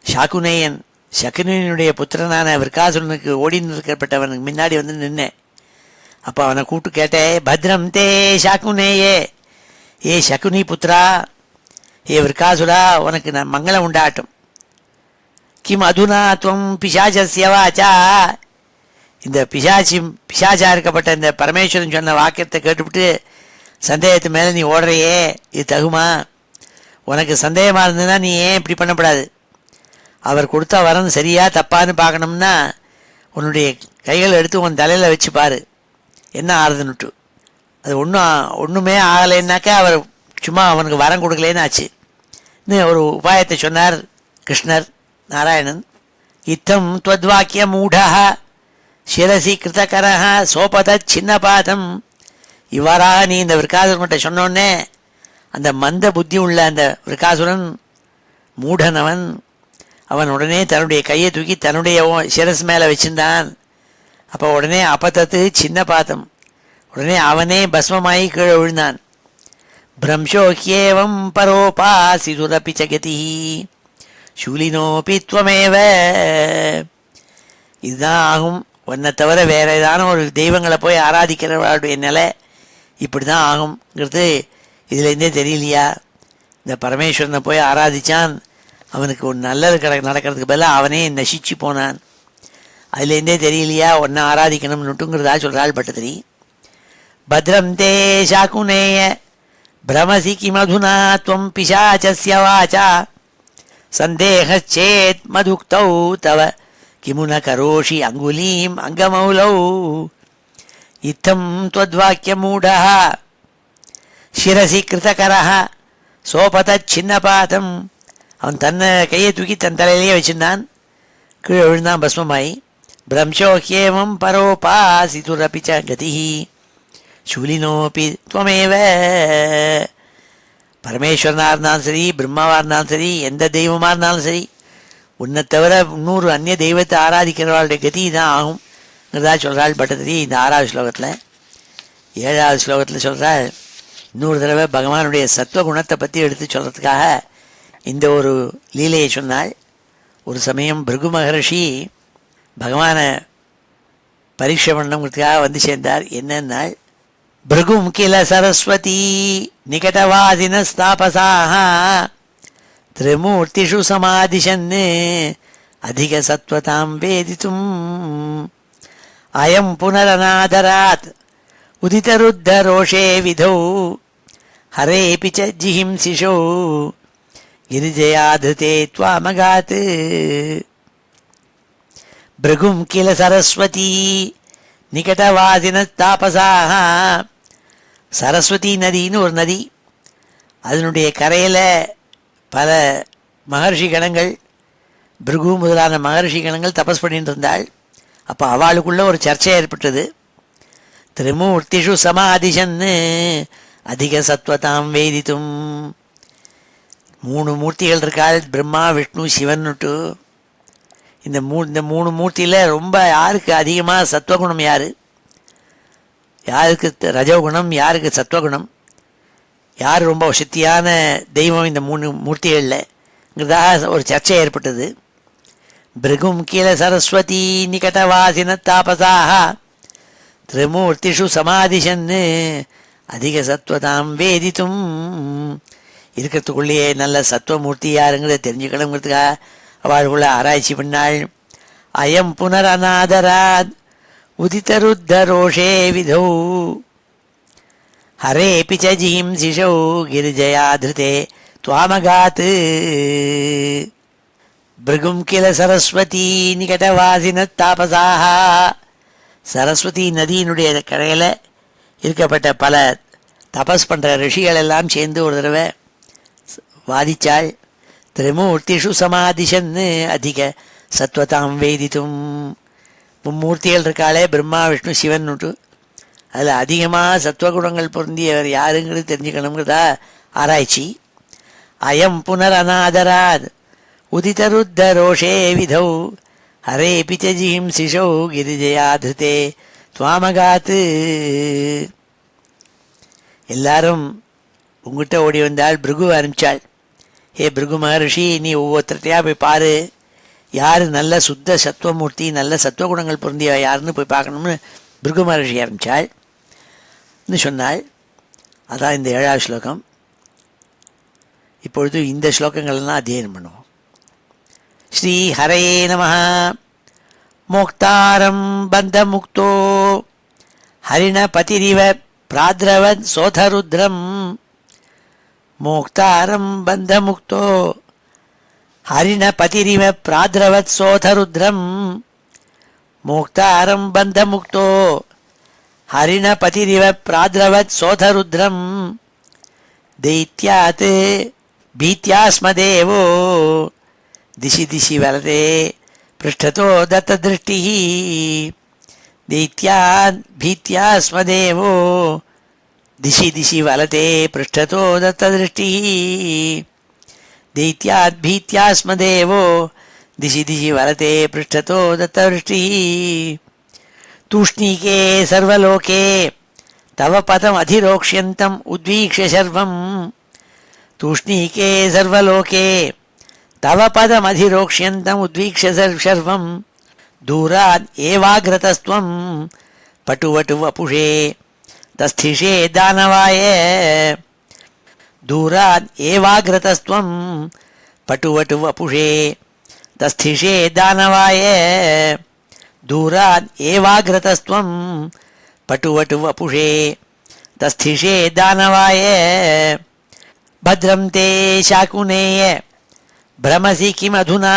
சாக்குனேயன் சகுனியினுடைய புத்திரனான விருக்காசுரனுக்கு ஓடின்னு இருக்கப்பட்டவனுக்கு முன்னாடி நின்ன. அப்போ அவனை கூப்பிட்டு கேட்டேன், பத்ரம் தே சாக்குனேயே, ஏ சகுனி புத்திரா, ஏ விருக்காசுரா, உனக்கு நான் மங்களம் உண்டாட்டும். கிம் அதுனா துவம் பிசாசஸ்ய வாசா, இந்த பிசாச்சா இருக்கப்பட்ட இந்த பரமேஸ்வரன் சொன்ன வாக்கியத்தை கேட்டுவிட்டு சந்தேகத்து மேலே நீ ஓடுறையே, இது தகுமா? உனக்கு சந்தேகமாக இருந்ததுன்னா நீ ஏன் இப்படி பண்ணக்கூடாது? அவர் கொடுத்தா வரன்னு சரியா தப்பான்னு பார்க்கணும்னா உன்னுடைய கைகளை எடுத்து உன் தலையில் வச்சு பாரு என்ன ஆறுதுன்னுட்டு. அது ஒன்றுமே ஆகலைன்னாக்கா அவர் சும்மா அவனுக்கு வரம் கொடுக்கலேன்னு ஆச்சு. இன்னும் ஒரு உபாயத்தை சொன்னார் கிருஷ்ணர் நாராயணன். இத்தம் துவத்வாக்கிய மூடா சிரசி கிருத்தகரஹ சோபத சின்னபாதம். இவ்வாறாக நீ இந்த விருக்காசுரன்கிட்ட சொன்னோடனே அந்த மந்த புத்தி உள்ள அந்த விருக்காசுரன் மூடனவன் அவன் உடனே தன்னுடைய கையை தூக்கி தன்னுடைய சிரஸ் மேலே வச்சிருந்தான். அப்போ உடனே அப்பத்தத்து சின்ன பாத்தம், உடனே அவனே பஸ்மமாயி கீழே விழுந்தான். பிரம்சோக்கியேவம் பரோபாசி சுரபி சகதி சூலினோபி துவமேவ. இதுதான் ஆகும். உன்னை தவிர வேற ஏதான ஒரு தெய்வங்களை போய் ஆராதிக்கிறவர்களுடைய நிலை இப்படி தான் ஆகுங்கிறது இதுலேருந்தே தெரியலையா? இந்த பரமேஸ்வரனை போய் ஆராதித்தான், அவனுக்கு ஒரு நல்லது நடக்கிறதுக்கு பதிலாக அவனே நசிச்சு போனான். அதுலேருந்தே தெரியலையா ஒன்றை ஆராதிக்கணும்னுட்டுங்கிறதா சொல்கிறாள் பட்டத்திரி. பத்ரம் தே சாக்குனேய பிரமசி கிமதுனா துவம் பிசாச்சஸ்ய வாச்சா சந்தேகச்சேத் மதுக்தௌ தவ கிமுன கரோஷி அங்குலீம் அங்கமௌலௌ இத்தம் त्वद्वाक्यमूढः சிரசி கிருதகரஹ சோபதச்சின்னபாதம். அவன் தன்னை கையை தூக்கி தன் தலையிலேயே வச்சிருந்தான், கீழே விழுந்தான் பஸ்மமாயி. பிரம்சோஹ்யேவம் பரோபாசிதுரபி ச கதிஹி சூலினோபி துவமேவ. பரமேஸ்வரனாக இருந்தாலும் சரி, பிரம்மாவாக இருந்தாலும் சரி, எந்த தெய்வமாக இருந்தாலும் சரி, உன்னை தவிர இன்னொரு அந்நிய தெய்வத்தை ஆராதிக்கிறவர்களுடைய கதி தான் ஆகும் சொல்கிறாள் பட்டத்திரி. இந்த 6வது ஸ்லோகத்தில் 7வது ஸ்லோகத்தில் சொல்கிறாள், இன்னொரு தடவை பகவானுடைய சத்வகுணத்தை பற்றி எடுத்து சொல்கிறதுக்காக இந்த ஒரு லீலையை சொன்னாள். ஒரு சமயம் பிருகு மகர்ஷி பகவானை பரீட்சை பண்ணணுங்கிறதுக்காக வந்து சேர்ந்தார். என்னன்னாள், பிருகும் கில சரஸ்வதி நிகடவாதின ஸ்தாபசாக திரிமூர்த்திஷு சமாதிஷன்னு அதிக சத்வதாம் வேதித்தும் அயம் புனரநாதராத் உதிதருத்த ரோஷே விதௌ ஹரேபி ச ஜிஹிம்சிஷோ கிரிஜயாததே த்வாமகாத். பிருகும் கில சரஸ்வதி நிகடவாதின தாபசாக. சரஸ்வதி நதின்னு ஒரு நதி, அதனுடைய கரையில் பல மகர்ஷி கணங்கள், பிருகு முதலான மகர்ஷி கணங்கள் தபஸ் பண்ணிட்டு இருந்தாள். அப்போ அவளுக்குள்ள ஒரு சர்ச்சை ஏற்பட்டது. திரிமூர்த்திஷு சமாதிஷன்னு அதிக சத்வதாம் வேதித்தும். 3 மூர்த்திகள் இருக்காள், பிரம்மா விஷ்ணு சிவன்னுட்டு. இந்த 3 மூர்த்தியில் ரொம்ப யாருக்கு அதிகமாக சத்வகுணம், யாருக்கு ரஜோகுணம், யாருக்கு சத்வகுணம், யார் ரொம்ப சக்தியான தெய்வம் இந்த 3 மூர்த்திகளில்ங்கிறதாக ஒரு சர்ச்சை ஏற்பட்டது. பிருகும் கீழ சரஸ்வதி நிகடவாசின தாபசாக திரிமூர்த்திஷு சமாதிஷன்னு அதிக சத்வதாம் வேதித்தும். இருக்கிறதுக்குள்ளேயே நல்ல சத்வமூர்த்தி யாருங்கிறத தெரிஞ்சுக்கணுங்கிறதுக்காக அவளுக்குள்ள ஆராய்ச்சி பண்ணாள். அயம் புனர் அநாதராத் உதிதருத்த ரோஷே விதௌ ஹரேபி ச ஜிஹிம்சிஷௌ கிரிஜயாதிருதே த்வாமகாத். பிருகும் கில சரஸ்வதி நிகடவாசின தாபசாக. சரஸ்வதி நதியினுடைய கரையில் இருக்கப்பட்ட பல தபஸ் பண்ணுற ரிஷிகள் எல்லாம் சேர்ந்து ஒரு தடவை வாதிச்சாள். திரிமூர்த்திஷு சமாதிஷன்னு அதிக சத்வதாம் வேதித்தும். 3 மூர்த்திகள் இருக்காளே, பிரம்மா விஷ்ணு சிவன்னுட்டு, அதில் அதிகமாக சத்வகுணங்கள் பொருந்தியவர் யாருங்கிறது தெரிஞ்சுக்கணுங்கிறதா ஆராய்ச்சி. அயம் புனர் அநாதராத் உதிதருத்த ரோஷே விதௌ ஹரேபி ச ஜிஹிம்சிஷௌ கிரிஜயாதிருதே த்வாமகாத். எல்லாரும் உங்ககிட்ட ஓடி வந்தாள். பிருகு ஆரம்பித்தாள், ஹே பிருகு மகர்ஷி, நீ ஒவ்வொருத்தரையாக போய் பாரு, யார் நல்ல சுத்த சத்வமூர்த்தி, நல்ல சத்வகுணங்கள் பொருந்திய யாருன்னு போய் பார்க்கணும்னு பிருகு மகர்ஷி ஆரம்பித்தாள் சொன்னாள். அதான் இந்த 7வது ஸ்லோகம். இப்பொழுது இந்த ஸ்லோகங்கள்லாம் அத்தியனம் பண்ணுவோம். ஸ்ரீ ஹரயே நமஹ. மோக்தாரம் பந்தமுக்தோ ஹரிண பதிரிவ பிராத்ரவத் சோதருத்ரம். மோக்தாரம் பந்தமுக்தோ ஹரிண பதிரிவ பிராத்ரவத் சோதருத்ரம். மோக்தாரம் பந்தமுக்தோ ஹரிண பதிரிவ பிராத்ரவத் சோதருத்ரம். दैत्यात् भीत्यास्मदेवो दिशि दिशि वरदे पृष्ठतो दत्तदृष्टिः. दैत्यात् भीत्यास्मदेवो दिशि दिशि वलते पृष्ठतो दत्तदृष्टिः. दैत्यात् भीत्यास्मदेवो दिशि दिशि वलते पृष्ठतो दत्तदृष्टिः. तूष्णीके सर्वलोके तव पदमधिरोक्ष्यन्तम् उद्वीक्ष्य शर्वम् तूष्णीके सर्वलोके तव पदमधिरोक्ष्यन्तम् उद्वीक्ष्य शर्वम् दूरात् एवाग्रतस्त्वं पटुवटु वपुषे तस्थिषे दानवाय दूरात् एवाग्रतस्त्वं पटुवटु वपुषे तस्थिषे दानवाय दूरात् एवाग्रतस्त्वं पटुवटु वपुषे तस्थिषे दानवाय भद्रं ते शाकुनेय भ्रमसि किमधुना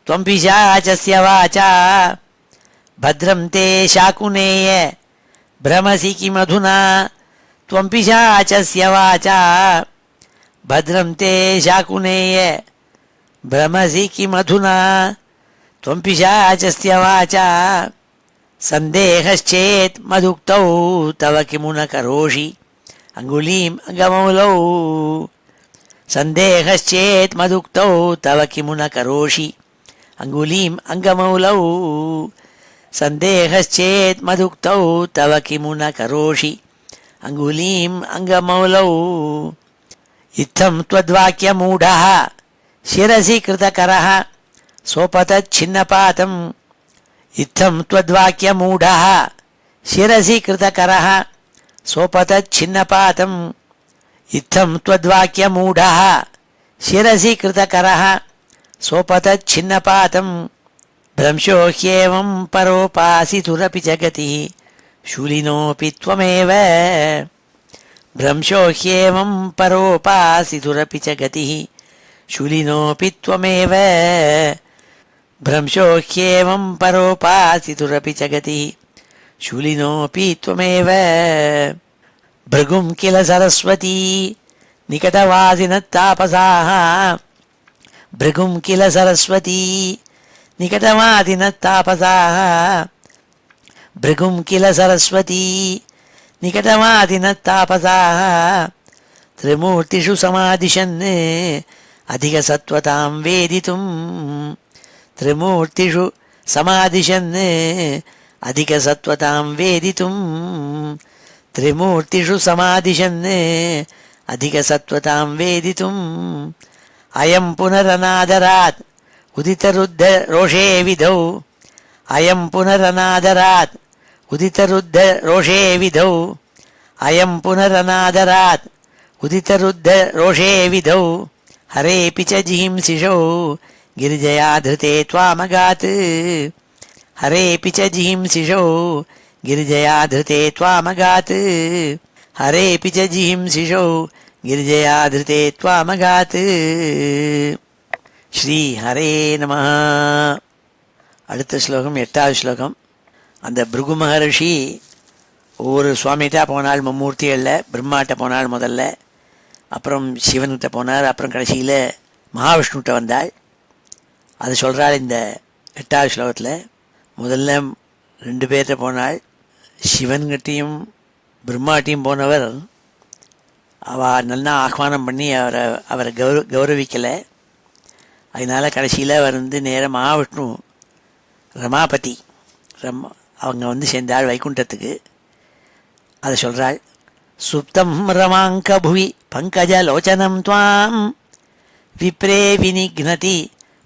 त्वं पिशाचस्य वाचा भद्रं ते शाकुनेय भ्रमसि किमधुना त्वं पिशाचस्य वाचा भद्रं ते शाकुनेय भ्रमसि किमधुना त्वं पिशाचस्य वाचा सन्देहश्चेत् मदुक्तौ तव किमु न करोषि अङ्गुलीम् अङ्गमौलौ सन्देहश्चेत् मदुक्तौ तव किमु न करोषि अङ्गुलीम् अङ्गमौलौ सन्देहश्चेत् मदुक्तौ तव किमु न करोषि अङ्गुलीम् अङ्गमौलौ इत्थं त्वद्वाक्यमूढः शिरसि कृतकरः सोपतच्छिन्नपातम् इत्थं त्वद्वाक्यमूढः शिरसि कृतकरः सोपतच्छिन्नपातम् इत्थं त्वद्वाक्यमूढः शिरसि कृतकरः सोपतच्छिन्नपातम् भ्रंशो ह्येवं परोपासितुरपि जगति शूलिनोऽपि त्वमेव भ्रंशो ह्येवं परोपासितुरपि जगतिः शूलिनोऽपि त्वमेव भ्रंशो ह्येवं परोपासितुरपि जगतिः शूलिनोऽपि त्वमेव भृगुं किल सरस्वती निकटवादिनत्तापसाः भृगुं किल सरस्वती निकटवादिनत्तापसाः भृगुं किल सरस्वती निकटवादिनत्तापसाः त्रिमूर्तिषु समादिशन् अधिकसत्त्वतां वेदितुं त्रिमूर्तिषु समादिशन् अधिकसत्त्वतां वेदितुं त्रिमूर्तिषु समादिशन् अधिकसत्त्वतां वेदितुम् अयं पुनरनादरात् उदितरुद्धरोषे विधौ अयं पुनरनादरात् उदितरुद्धरोषे विधौ अयं पुनरनादरात् उदितरुद्धरोषे विधौ हरेऽपि च जिहिंसिषौ गिरिजया धृते त्वामगात् हरेऽपि च जिहिंसिषौ गिरिजया धृते त्वामगात् हरेऽपि च जिहिंसिषौ गिरिजया धृते त्वामगात् ஸ்ரீ ஹரே நம. அடுத்த ஸ்லோகம் 8வது ஸ்லோகம். அந்த பிருகு மகரிஷி ஒவ்வொரு சுவாமிகிட்ட போனால் மும்மூர்த்திகளில் பிரம்மாட்ட போனால் முதல்ல, அப்புறம் சிவன்கிட்ட போனார், அப்புறம் கடைசியில் மகாவிஷ்ணுகிட்ட வந்தாள். அது சொல்கிறாள் இந்த 8வது ஸ்லோகத்தில். முதல்ல 2 பேர்கிட்ட போனாள். சிவன்கிட்டையும் பிரம்மாட்டையும் போனவர் அவள் நல்லா ஆஹ்வானம் பண்ணி அவரை கௌரவிக்கலை. அதனால் கடைசியில் அவர் நேராக மகாவிஷ்ணு ரமாபதி அவங்க சேர்ந்தாள் வைகுண்டத்துக்கு. அதை சொல்கிறாள். சுப்தம் ரமாங்க புவி பங்கஜலோச்சனம் துவாம் விப்ரே வினிக்னதி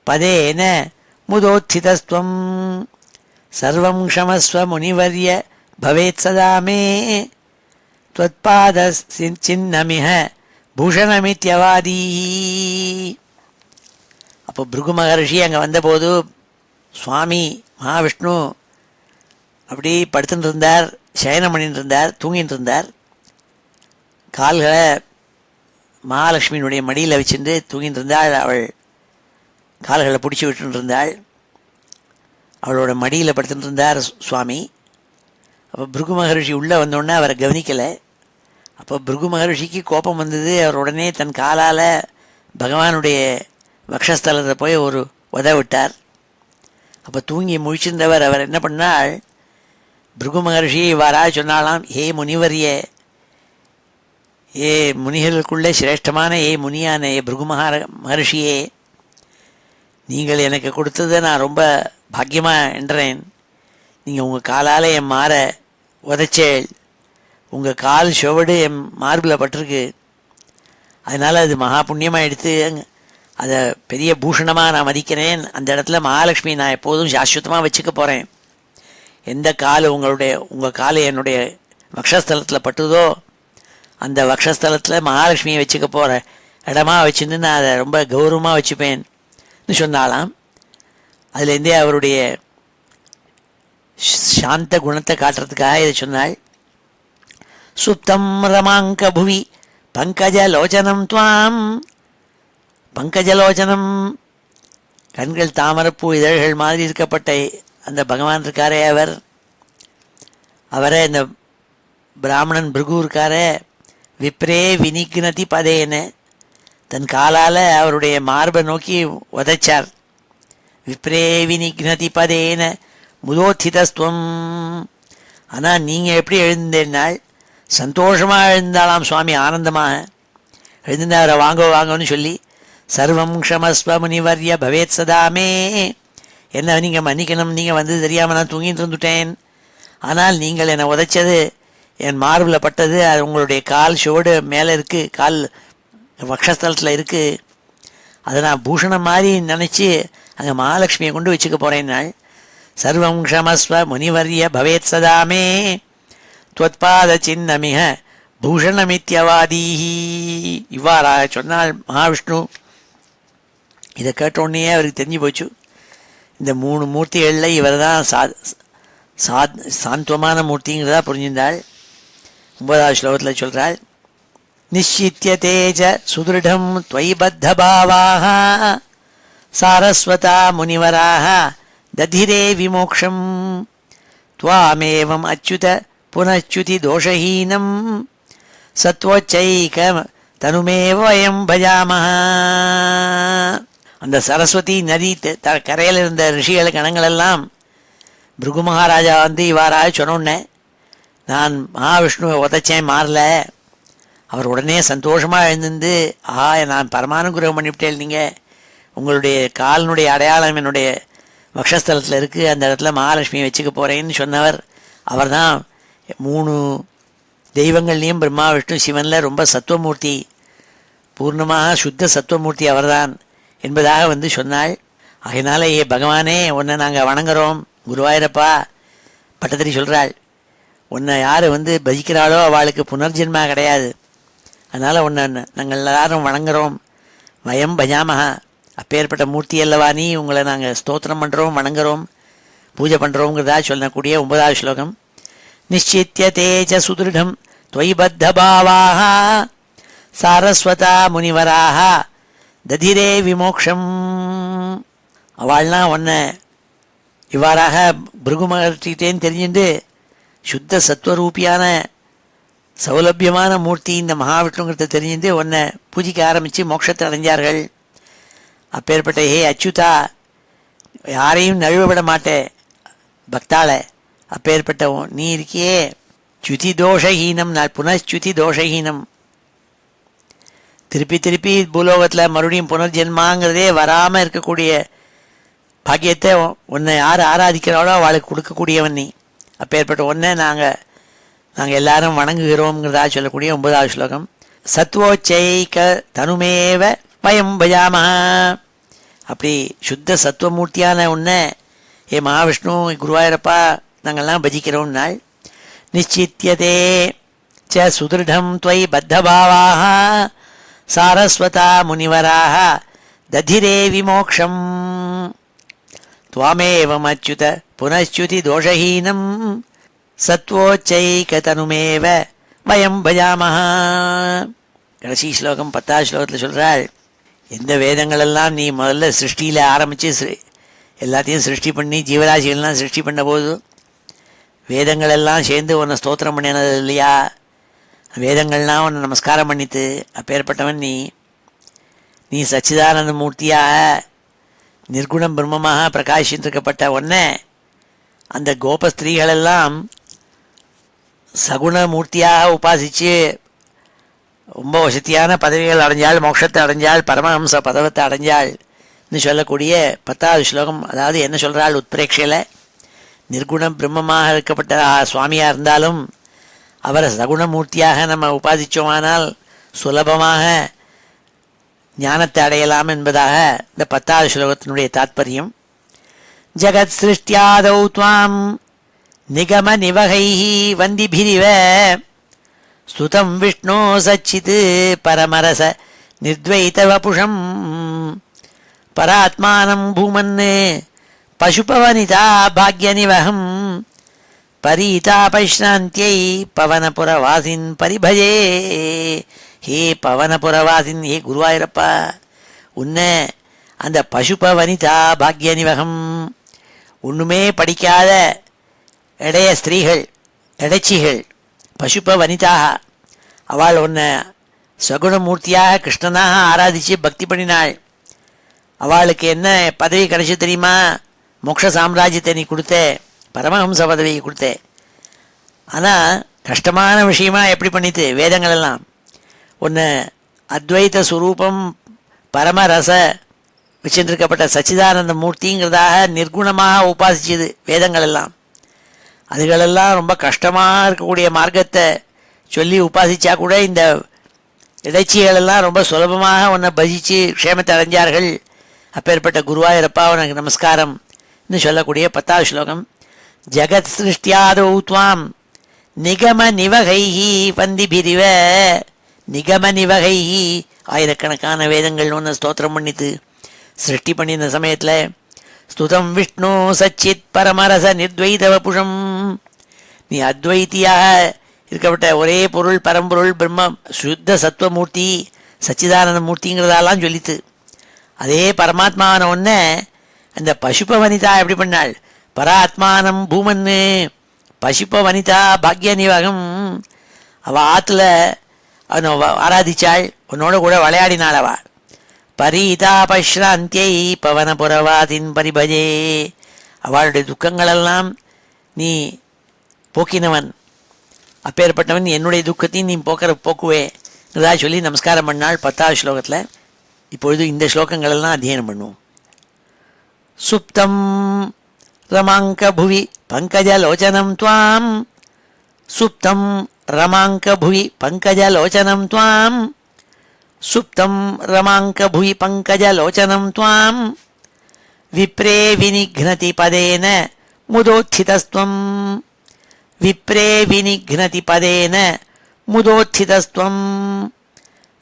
பதேன முதோத்சிதஸ்துவம் சர்வம் க்ஷமஸ்வ முனிவர்ய பவேத் சதா மே त्वत्पाद சின்னமிஹ பூஷணமித்யவாதி. அப்போ பிருகு மகரிஷி அங்கே வந்தபோது சுவாமி மகாவிஷ்ணு அப்படி படுத்துட்டு இருந்தார், சயனம் பண்ணிட்டு இருந்தார், தூங்கிட்டு இருந்தார். கால்களை மகாலட்சுமியினுடைய மடியில் வச்சுட்டு தூங்கிட்டு இருந்தாள். அவள் கால்களை பிடிச்சி விட்டுட்டு இருந்தாள். அவளோட மடியில் படுத்துட்டு இருந்தார் சுவாமி. அப்போ பிருகு மகரிஷி உள்ளே வந்தோடனே அவரை கவனிக்கலை. அப்போ பிருகு மகரிஷிக்கு கோபம் வந்தது. அவர் உடனே தன் காலால் பகவானுடைய வக்ஷஸ்தலத்தை போய் ஒரு உத விட்டார். அப்போ தூங்கி முழிச்சிருந்தவர் அவர் என்ன பண்ணால், பிருகு மகர்ஷி இவ்வாறாக சொன்னாலாம், ஹே முனிவரிய, ஏ முனிகளுக்குள்ளே சிரேஷ்டமான ஏ முனியான ஏ பிருகு மகர்ஷியே, நீங்கள் எனக்கு கொடுத்ததை நான் ரொம்ப பாக்கியமாக என்றேன். நீங்கள் உங்கள் காலால் என் மாற உதைச்சேள், உங்கள் கால் சுவடு என் மார்பில் பட்டிருக்கு, அதனால் அது மகா புண்ணியமாக எடுத்து அதை பெரிய பூஷணமாக நான் மதிக்கிறேன். அந்த இடத்துல மகாலட்சுமி நான் எப்போதும் சாஸ்வதமாக வச்சுக்க போகிறேன். எந்த கால் உங்கள் கால் என்னுடைய வக்ஷஸ்தலத்தில் பட்டுதோ அந்த வக்ஷஸ்தலத்தில் மகாலட்சுமியை வச்சுக்க போகிற இடமா வச்சுருந்து நான் அதை ரொம்ப கௌரவமாக வச்சுப்பேன்னு சொன்னாலாம். அதுலேருந்தே அவருடைய சாந்த குணத்தை காட்டுறதுக்காக இதை சொன்னாள். சுப்தம் ரமாங்க புவி பங்கஜலோச்சனம் துவாம், பங்கஜலோச்சனம் கண்கள் தாமரப்பூ இதழ்கள் மாதிரி இருக்கப்பட்ட அந்த பகவான் இருக்காரே, அவரை இந்த பிராமணன் பிருகு இருக்காரே, விப்ரே வினிக்னதி பதேன, தன் காலால் அவருடைய மார்பை நோக்கி உதைச்சார். விப்ரே வினிக்னதி பதேன முதோத்திதஸ்துவம். ஆனால் நீங்கள் எப்படி எழுந்தேன்னால் சந்தோஷமாக எழுந்தாலாம் சுவாமி, ஆனந்தமாக எழுந்திருந்த அவரை வாங்கன்னு சொல்லி, சர்வம் க்ஷமஸ்வ முனிவர்ய பவேத் சதாமே, என்ன நீங்கள் மன்னிக்கணும், நீங்கள் வந்து தெரியாமல் நான் தூங்கிட்டு இருந்துட்டேன், ஆனால் நீங்கள் என்னை உதைச்சது என் மார்பில் பட்டது, அது உங்களுடைய கால் சுவடு மேலே இருக்குது, கால் வக்ஷஸ்தலத்தில் இருக்குது, அதை நான் பூஷணம் மாதிரி நினச்சி அங்கே மகாலட்சுமியை கொண்டு வச்சுக்க போகிறேன்னாள். சர்வம் க்ஷமஸ்வ முனிவர்ய பவேத் சதாமே துவத்பாத சின்னமிக பூஷணமித்யவாதீஹி. இவ்வாறாக சொன்னால் மகாவிஷ்ணு. இதை கேட்டோடனே அவருக்கு தெரிஞ்சு போச்சு, இந்த 3 மூர்த்திகளில் இவர் தான் சாந்தமான மூர்த்திங்கிறதா புரிஞ்சிருந்தாள். 9வது ஸ்லோகத்தில் சொல்கிறாள், நிச்சித்ய தேஜ சுதிருடம் துவயி பத்த பாவாக சாரஸ்வதா முனிவராக ததிரே விமோக்ஷம் துவாமேவம் அச்சுத புனச்சுதி தோஷஹீனம் சத்வோச்சைக தனுமேவ வயம் பஜாமஹ. அந்த சரஸ்வதி நதி கரையில் இருந்த ரிஷிகள் கணங்களெல்லாம் பிருகு மகாராஜா வந்து இவ்வாறாக சொன்னோன்னே, நான் மகாவிஷ்ணுவை உதைச்சேன் மாறல, அவர் உடனே சந்தோஷமாக எழுந்திருந்து, நான் பரமானுகிரகம் பண்ணிவிட்டேன், நீங்கள் உங்களுடைய காலினுடைய அடையாளம் என்னுடைய வக்ஷஸ்தலத்தில் இருக்குது, அந்த இடத்துல மகாலட்சுமியை வச்சுக்க போகிறேன்னு சொன்னவர் அவர் தான். 3 தெய்வங்கள்லேயும் பிரம்மா விஷ்ணு சிவனில் ரொம்ப சத்துவமூர்த்தி, பூர்ணமாக சுத்த சத்துவமூர்த்தி அவர்தான் என்பதாக வந்து சொன்னாள். அதனால பகவானே உன்னை நாங்கள் வணங்குறோம், குருவாயிரப்பா. பட்டத்திரி சொல்கிறாள், உன்னை யார் வந்து பஜிக்கிறாளோ அவளுக்கு புனர்ஜென்மா கிடையாது, அதனால் உன்னை நாங்கள் எல்லாரும் வணங்குறோம். வயம் பஜாமஹா, அப்பேற்பட்ட மூர்த்தி அல்லவா நீ, உங்களை நாங்கள் ஸ்தோத்திரம் பண்ணுறோம், வணங்குறோம், பூஜை பண்ணுறோங்கிறதா சொல்லக்கூடிய 9வது ஸ்லோகம். நிச்சித்ய தேஜ சுதிருடம் துவயி பத்த பாவாக சாரஸ்வதா முனிவராக ததிரே விமோக்ஷம். அவள்லாம் உன்னை இவ்வாறாக பிருகு மகர்ஷிகிட்டேன்னு தெரிஞ்சுட்டு சுத்த சத்வரூபியான சௌலபியமான மூர்த்தி இந்த மகாவிஷ்ணுங்கிறத தெரிஞ்சுட்டு உன்னை பூஜிக்க ஆரம்பித்து மோட்சத்தை அடைஞ்சார்கள். அப்பேற்பட்ட அச்சுதா, யாரையும் நழுவ விட மாட்டே பக்தாள, அப்பேற்பட்ட நீ இருக்கியே ச்சுதி தோஷஹீனம், நான் புனச்சுதி தோஷஹீனம், திருப்பி திருப்பி பூலோகத்தில் மறுபடியும் புனர்ஜென்மாங்கிறதே வராமல் இருக்கக்கூடிய பாக்கியத்தை உன்னை யார் ஆராதிக்கிறாளோ அவளுக்கு கொடுக்கக்கூடியவன் நீ. அப்பேற்பட்ட ஒன்றை நாங்கள் எல்லாரும் வணங்குகிறோங்கிறதா சொல்லக்கூடிய 9வது ஸ்லோகம். சத்வோச்சைக தனுமேவ வயம் பஜாமஹ. அப்படி சுத்த சத்துவமூர்த்தியான உன்னை மகாவிஷ்ணு குருவாயிரப்பா நாங்கள்லாம் பஜிக்கிறோம்னாள். நிச்சித்யதே ச சுதிருடம் துவயி பத்தபாவாக சாரஸ்வதா முனிவராக ததிரே விமோக்ஷம் துவாமேவம் அச்சுத புனச்சுதி தோஷஹீனம் சத்வோச்சைக தனுமேவ வயம் பஜாமஹ. கடைசி ஸ்லோகம் 10வது ஸ்லோகத்தில் சொல்கிறாள், எந்த வேதங்களெல்லாம் நீ முதல்ல சிருஷ்டியில் ஆரம்பித்து எல்லாத்தையும் சிருஷ்டி பண்ணி ஜீவராசிகள்லாம் சிருஷ்டி பண்ண போது வேதங்களெல்லாம் சேர்ந்து உன்னை ஸ்தோத்திரம் பண்ணினது இல்லையா, வேதங்கள்லாம் உன்னை நமஸ்காரம் பண்ணித்து. அப்பேற்பட்டவன் நீ சச்சிதானந்த மூர்த்தியாக நிர்குணம் பிரம்மமாக பிரகாசித்திருக்கப்பட்ட உன்னை அந்த கோபஸ்திரீகளெல்லாம் சகுணமூர்த்தியாக உபாசித்து ரொம்ப வசதியான பதவிகள் அடைஞ்சாள், மோட்சத்தை அடைஞ்சாள், பரமஹம்ச பதவத்தை அடைஞ்சாள்னு சொல்லக்கூடிய 10வது ஸ்லோகம். அதாவது என்ன சொல்கிறாள் உத்பிரேட்சையில், நிர்குண பிரம்மமாக இருக்கப்பட்ட சுவாமியாக இருந்தாலும் அவரை சகுணமூர்த்தியாக நம்ம உபாதிச்சோமானால் சுலபமாக ஞானத்தை அடையலாம் என்பதாக இந்த 10வது ஸ்லோகத்தினுடைய தாத்பரியம். ஜகத் சிருஷ்டியாதௌ துவாம் நிகம நிவகைஹி வந்திபிரிவ ஸ்துதம் விஷ்ணோ சச்சித் பரமரச நிர்த்வைத வபுஷம் பராத்மானம் பூமன் பசுபவனிதா பாக்யநிவகம் பரீதாபைஷ்ணாந்தியை பவனபுரவாசின் பரிபஜே. ஹே பவனபுரவாசின், ஹே குருவாயூரப்பா, உன்னை அந்த பசுபவனிதா பாக்யநிவகம், ஒன்றுமே படிக்காத இடைய ஸ்திரீகள், இடைச்சிகள், பசுபவனிதாக அவள் உன்னை சகுணமூர்த்தியாக கிருஷ்ணனாக ஆராதித்து பக்தி பண்ணினாள். அவளுக்கு என்ன பதவி கிடைச்சி தெரியுமா? மோட்ச சாம்ராஜ்யத்தை நீ கொடுத்த, பரமஹம்ச பதவியை கொடுத்த. ஆனால் கஷ்டமான விஷயமா எப்படி பண்ணித்து வேதங்கள் எல்லாம் ஒன்று அத்வைத சுரூபம் பரமரச வச்சிருக்கப்பட்ட சச்சிதானந்த மூர்த்திங்கிறதாக நிர்குணமாக உபாசிச்சது வேதங்கள் எல்லாம். அதுகளெல்லாம் ரொம்ப கஷ்டமாக இருக்கக்கூடிய மார்க்கத்தை சொல்லி உபாசிச்சா கூட இந்த இடைச்சிகளெல்லாம் ரொம்ப சுலபமாக உன்னை பஜிச்சு க்ஷேமத்தை அடைஞ்சார்கள். அப்பேற்பட்ட குருவாயூரப்பா உனக்கு நமஸ்காரம் சொல்லக்கூடிய 10வது ஸ்லோகம். ஜகத் சிருஷ்டியாதௌ துவாம் நிகம நிவகைஹி வந்திபிரிவ. நிகம நிவகைஹி, ஆயிரக்கணக்கான வேதங்கள் ஒன்று ஸ்தோத்திரம் பண்ணித்து சிருஷ்டி பண்ணின சமயத்தில் ஸ்துதம் விஷ்ணு சச்சித் பரமரச நிர்த்வைத வபுஷம், நீ அத்வைத்தியாக இருக்கப்பட்ட ஒரே பொருள் பரம்பொருள் பிரம்ம சுத்த சத்வமூர்த்தி சச்சிதானந்த மூர்த்திங்கிறதாலாம் சொல்லித்து. அதே பரமாத்மாவான ஒன்றை அந்த பசுபவனிதா எப்படி பண்ணாள்? பராத்மானம் பூமன்னு பசுபவனிதா பாக்ய நிவகம், அவள் ஆற்றுல அவனை ஆராதிச்சாள், உன்னோட கூட விளையாடினாள். அவள் பரீதா பஷ்ராந்தியை பவனபுரவாதின் பரிபஜே, அவளுடைய துக்கங்களெல்லாம் நீ போக்கினவன், அப்பேற்பட்டவன், என்னுடைய துக்கத்தையும் நீ போக்குவே இதா சொல்லி நமஸ்காரம் பண்ணாள் 10வது ஸ்லோகத்தில். இப்பொழுது இந்த ஸ்லோகங்களெல்லாம் அத்தியனம் பண்ணுவோம். சுப்தம் ரமாங்க புவி பங்கஜலோச்சனம் துவாம், சுப்தம் ரமாங்க புவி பங்கஜலோச்சனம் துவாம், சுப்தம் ரமாங்க புவி பங்கஜலோச்சனம் துவாம் விப்ரே வினிக்னதி பதேன முதோத்थितस्त्वं, விப்ரே வினிக்னதி பதேன முதோத்थितस्त्वं,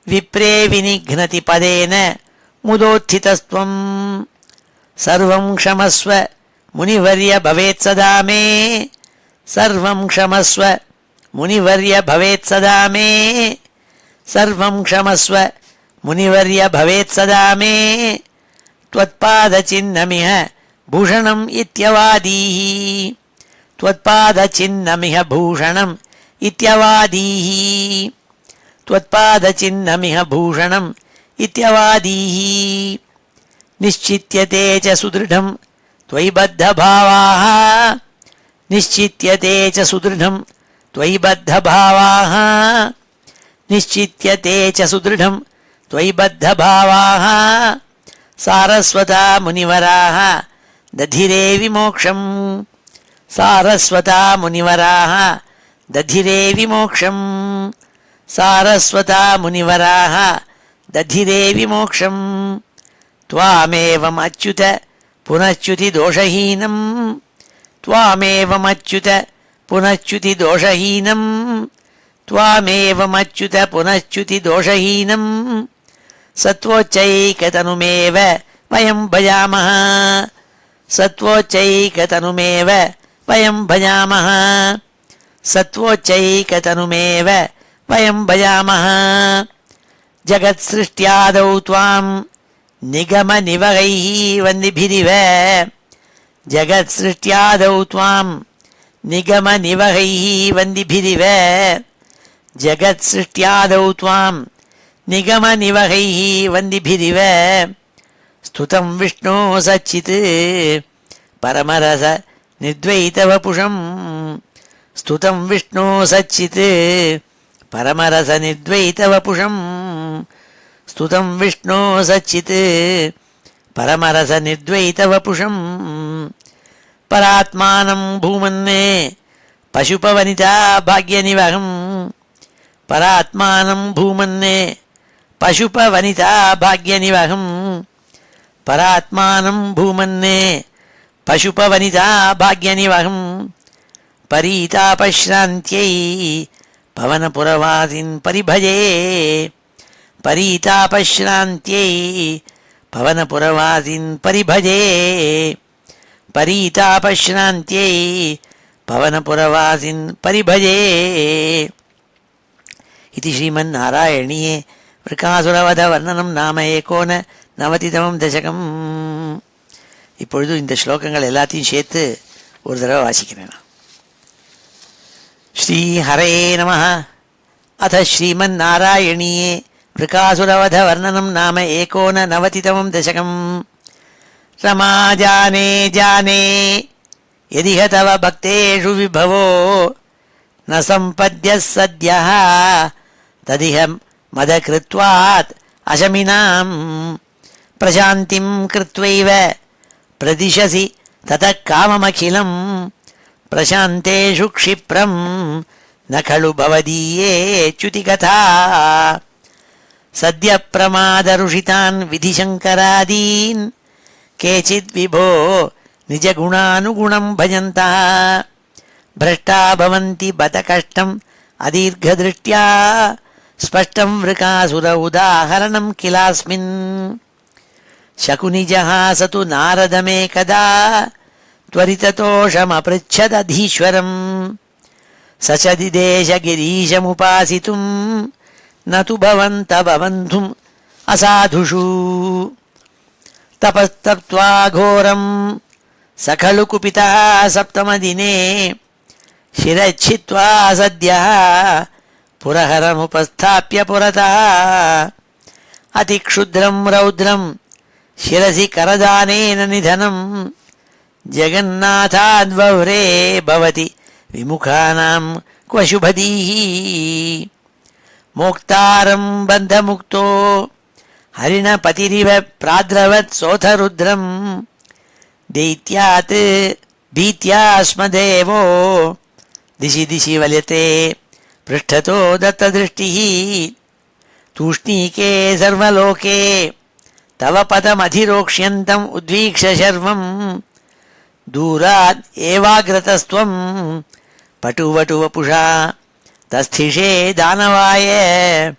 விப்ரே வினிக்னதி பதேன முதோத்थितस्त्वं சர்வம் க்ஷமஸ்வ முனிவர்ய பவேத் சதா மே, சர்வம் க்ஷமஸ்வ முனிவர்ய பவேத் சதா மே, சர்வம் க்ஷமஸ்வ முனிவர்ய பவேத் சதா மே त्वत्पादचिह्नमिह भूषणम् इत्यवादीः, त्वत्पादचिह्नमिह भूषणम् इत्यवादीः, त्वत्पादचिह्नमिह भूषणम् इत्यवादीः निश्चित्यते च सुदृढं त्वयि बद्धभावाः, निश्चित्यते च सुदृढं त्वयि बद्धभावाः, निश्चित्यते च सुदृढं त्वयि बद्धभावाः सारस्वता मुनिवराः दधिरे विमोक्षम्, सारस्वता मुनिवराः दधिरे विमोक्षम्, सारस्वता मुनिवराः दधिरे विमोक्षम् त्वामेवमच्युत पुनश्च्युतिदोषहीनं, त्वामेवमच्युत पुनश्च्युतिदोषहीनं, त्वामेवमच्युत पुनश्च्युतिदोषहीनं सत्वोच्चैकतनुमेव वयं भजामः, सत्वोच्चैकतनुमेव वयं भजामः, सत्वोच्चैकतनुमेव वयं भजामः जगत्सृष्ट्यादौ त्वां निगमनिवगैः वन्दिभिरिव, जगत्सृष्ट्यादौ त्वां निगमनिवगैः वन्दिभिरिव, जगत्सृष्ट्यादौ त्वां निगमनिवगैः वन्दिभिरिव स्तुतं विष्णो सच्चित् परमरस निर्द्वैतवपुषं, स्तुतं विष्णो सच्चित् परमरस निर्द्वैतवपुषं, स्तुतं विष्णो सच्चित् परमरस निर्द्वैतवपुषं பராத்மானம் பூமன்னே பசுபவனிதா பாக்யநிவகம். பராத்மானம் பூமன்னே பசுபவனிதா பாக்யநிவகம். பராத்மானம் பூமன்னே பசுபவனிதா பாக்யநிவகம். பரீதாபஸ்ராந்த்யை பவனபுரவாசின் பரிபஜே. பரீதாபஸ்ராந்த்யை பவனபுரவாசின் பரிபஜே. பரீதாபஸ்ராந்த்யை பவனபுரவாசின் பரிபஜே. இது ஸ்ரீமன்னாராயணியே விருகாசுரவத வர்ணனம் நாம ஏகோன நவதிதமம் தசகம். இப்பொழுது இந்த ஸ்லோகங்கள் எல்லாத்தையும் சேர்த்து ஒரு தடவை வாசிக்கிறேன். ஸ்ரீஹரே நமः. அத ஸ்ரீமன்னாராயணியே விருகாசுரவத வர்ணனம் நாம ஏகோன நவதிதமம் தசகம். रमा जाने जाने यदिह तव भक्तेषु विभवो न सम्पद्यः सद्यः तदिह मदकृत्वात् अशमिनां प्रशान्तिं कृत्वैव प्रदिशसि ततः काममखिलं प्रशान्तेषु क्षिप्रं न खलु भवदीये च्युतिकथा. सद्यः प्रमादरुषितान् विधिशङ्करादीन् केचिद् विभो निजगुणानुगुणं भजन्तः भ्रष्टा भवन्ति बत कष्टम् अदीर्घदृष्ट्या स्पष्टं वृकासुर उदाहरणं किलास्मिन्. शकुनिजः स तु नारदमेकदा त्वरिततोषमपृच्छदधीश्वरम् स च दिदेश गिरीशमुपासितुं न तु भवन्तव बन्धुम् असाधुषु. तपस्तप्त्वा घोरं स खलु कुपितः सप्तमदिने शिरच्छित्वा सद्यः पुरहरमुपस्थाप्य पुरतः अतिक्षुद्रं रौद्रं शिरसि करदानेन निधनं जगन्नाथाद्वव्रे भवति विमुखानां क्व शुभदीः. मोक्तारं बन्धमुक्तो हरिणपतिरिव प्राद्रवत् सोऽथ दैत्यात् भीत्या स्मदेवो दिशि दिशि वल्यते पृष्ठतो दत्तदृष्टिः. तूष्णीके सर्वलोके तव पदमधिरोक्ष्यन्तम् उद्वीक्ष्य शर्वम् दूरात् एवाग्रतस्त्वं पटुवटुवपुषा तस्थिषे दानवाय.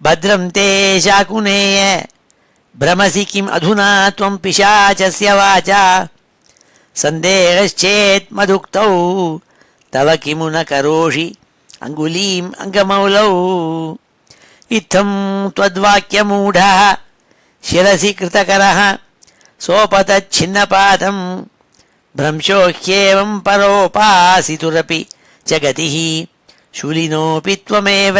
भद्रं ते शाकुनेय भ्रमसि किम् अधुना त्वं पिशाचस्य वाचा. सन्देहश्चेत् मदुक्तौ तव किमु न करोषि अङ्गुलीम् अङ्गमौलौ. इत्थं त्वद्वाक्यमूढः शिरसि कृतकरः सोपतच्छिन्नपादं भ्रंशो ह्येवं परोपासितुरपि जगतिः शूलिनोऽपि त्वमेव.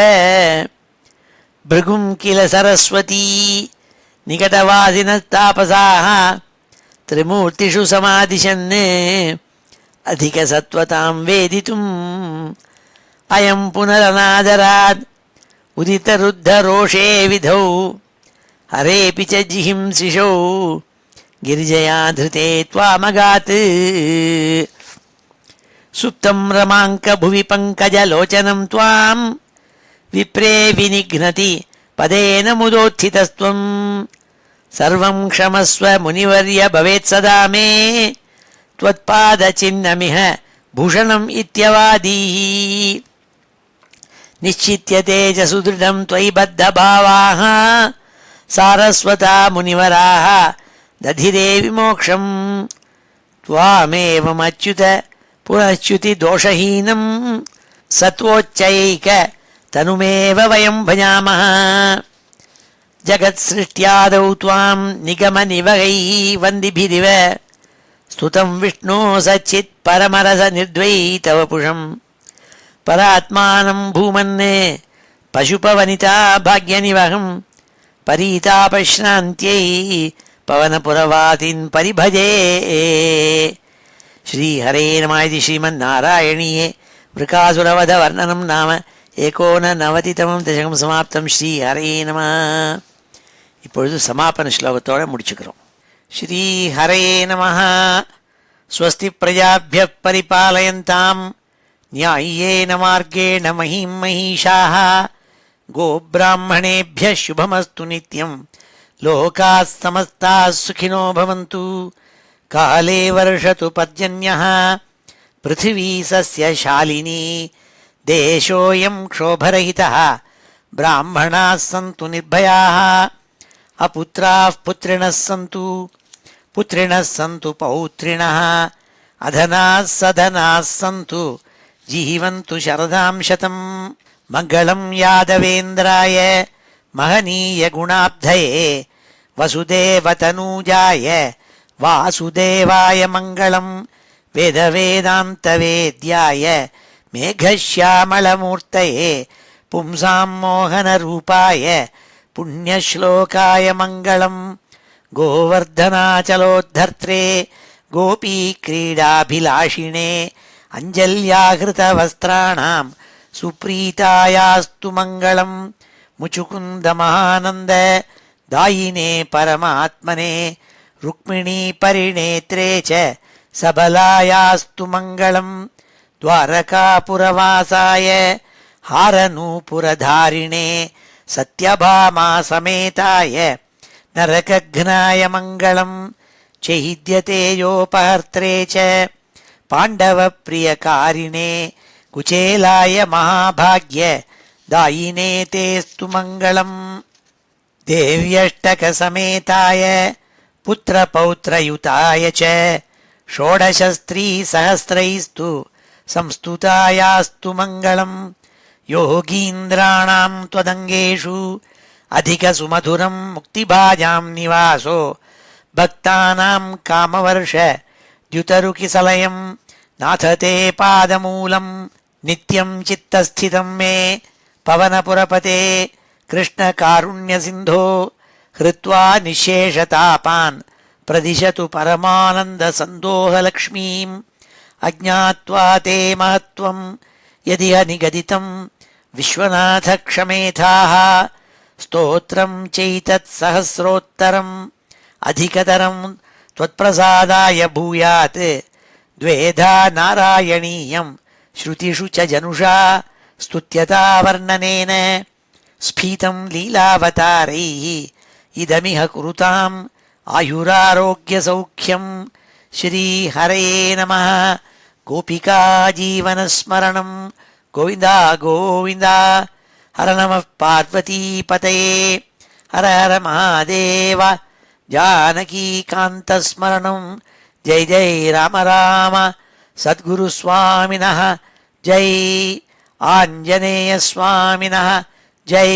भृगुं किल सरस्वती निकटवासिनस्तापसाः त्रिमूर्तिषु समादिशन् अधिकसत्त्वतां वेदितुम्. अयं पुनरनादरात् उदितरुद्धरोषे विधौ हरेऽपि च जिहिंसिषौ गिरिजया धृते त्वामगात्. सुप्तं रमाङ्कभुवि पङ्कजलोचनं त्वां विप्रे विनिघ्नति पदेन मुदोत्थितस्त्वं. सर्वं क्षमस्व मुनिवर्य भवेत् सदा मे त्वत्पादचिह्नमिह भूषणम् इत्यवादीः. निश्चित्य तेजसुदृढं त्वयि बद्धभावाः सारस्वता मुनिवराः दधिरे विमोक्षम्. त्वामेवमच्युत पुनश्च्युति दोषहीनं सत्वोच्चैक तनुमेव वयं भजामः. जगत्सृष्ट्यादौ त्वां निगमनिवगैः वन्दिभिरिव स्तुतं विष्णो सच्चित् परमरस निर्द्वैतवपुषम्. परात्मानं भूमन्ने पशुपवनिता भाग्यनिवहम् परीतापश्रान्त्यै पवनपुरवासिन् परिभजे. श्रीहरे नमः. इति श्रीमन्नारायणीये वृकासुरवध वर्णनं नाम एकोननवतितमं दशकं समाप्तं. श्रीहरे நம. இப்பொழுது சமாபன ஸ்லோகத்தோடு முடிச்சுக்கிறோம். ஸ்ரீஹரே நம. स्वस्ति प्रजाभ्यः परिपालयन्ताम् न्याय्येन मार्गेण महीं महिषाः गोब्राह्मणेभ्यः शुभमस्तु नित्यम् लोकाः समस्ताः सुखिनो भवन्तु काले वर्षतु पर्जन्यः पृथिवी सस्यशालिनी देशोऽयं क्षोभरहितः ब्राह्मणाः सन्तु निर्भयाः अपुत्राः पुत्रिणः सन्तु पुत्रिणः सन्तु पौत्रिणः अधनाः सधनाः सन्तु जीवन्तु शरदां शतम् मङ्गलं यादवेन्द्राय महनीय गुणाब्धये वसुदेवतनूजाय वासुदेवाय मङ्गलं वेदवेदान्तवेद्याय मेघश्यामलमूर्तये पुंसां मोहनरूपाय पुण्यश्लोकाय मङ्गलं गोवर्धनाचलोद्धर्त्रे गोपीक्रीडाभिलाषिणे अञ्जल्याहृतवस्त्राणां सुप्रीतायास्तु मङ्गलं मुचुकुन्दमहानन्द दायिने परमात्मने रुक्मिणी परिणेत्रे च सबलायास्तु मङ्गलं द्वारकापुरवासाय हारनूपुरधारिणे सत्यभामा समेताय नरकघ्नाय मङ्गलं चैद्यतेजोपहर्त्रे च पाण्डवप्रियकारिणे कुचेलाय महाभाग्य दायिने तेस्तु मङ्गलं देव्यष्टकसमेताय पुत्रपौत्रयुताय च षोडशस्त्रीसहस्रैस्तु संस्तुतायास्तु मङ्गलं योगीन्द्राणां त्वदङ्गेषु अधिकसुमधुरं मुक्तिभाजां निवासो भक्तानां कामवर्ष द्युतरुकिसलयं नाथ ते पादमूलं नित्यं चित्तस्थितं मे पवनपुरपते कृष्णकारुण्यसिन्धो हृत्वा निःशेषतापान् प्रदिशतु परमानन्दसन्दोहलक्ष्मीम् अज्ञात्वा ते महत्त्वं यदिह निगदितं विश्वनाथ क्षमेथाः स्तोत्रं चैतत्सहस्रोत्तरम् अधिकतरं त्वत्प्रसादाय भूयात् द्वेधा नारायणीयं श्रुतिषु च जनुषा स्तुत्यता वर्णनेन स्फीतं लीलावतारैः इदमिह कुरुताम् आयुरारोग्यसौख्यं श्रीहरये नमः गोपिका जीवनस्मरणं गोविन्दा गोविन्दा हर नमः पार्वतीपतये हर हर महादेव जानकीकान्तस्मरणं जय जय राम राम सद्गुरुस्वामिनः जय आञ्जनेयस्वामिनः जय।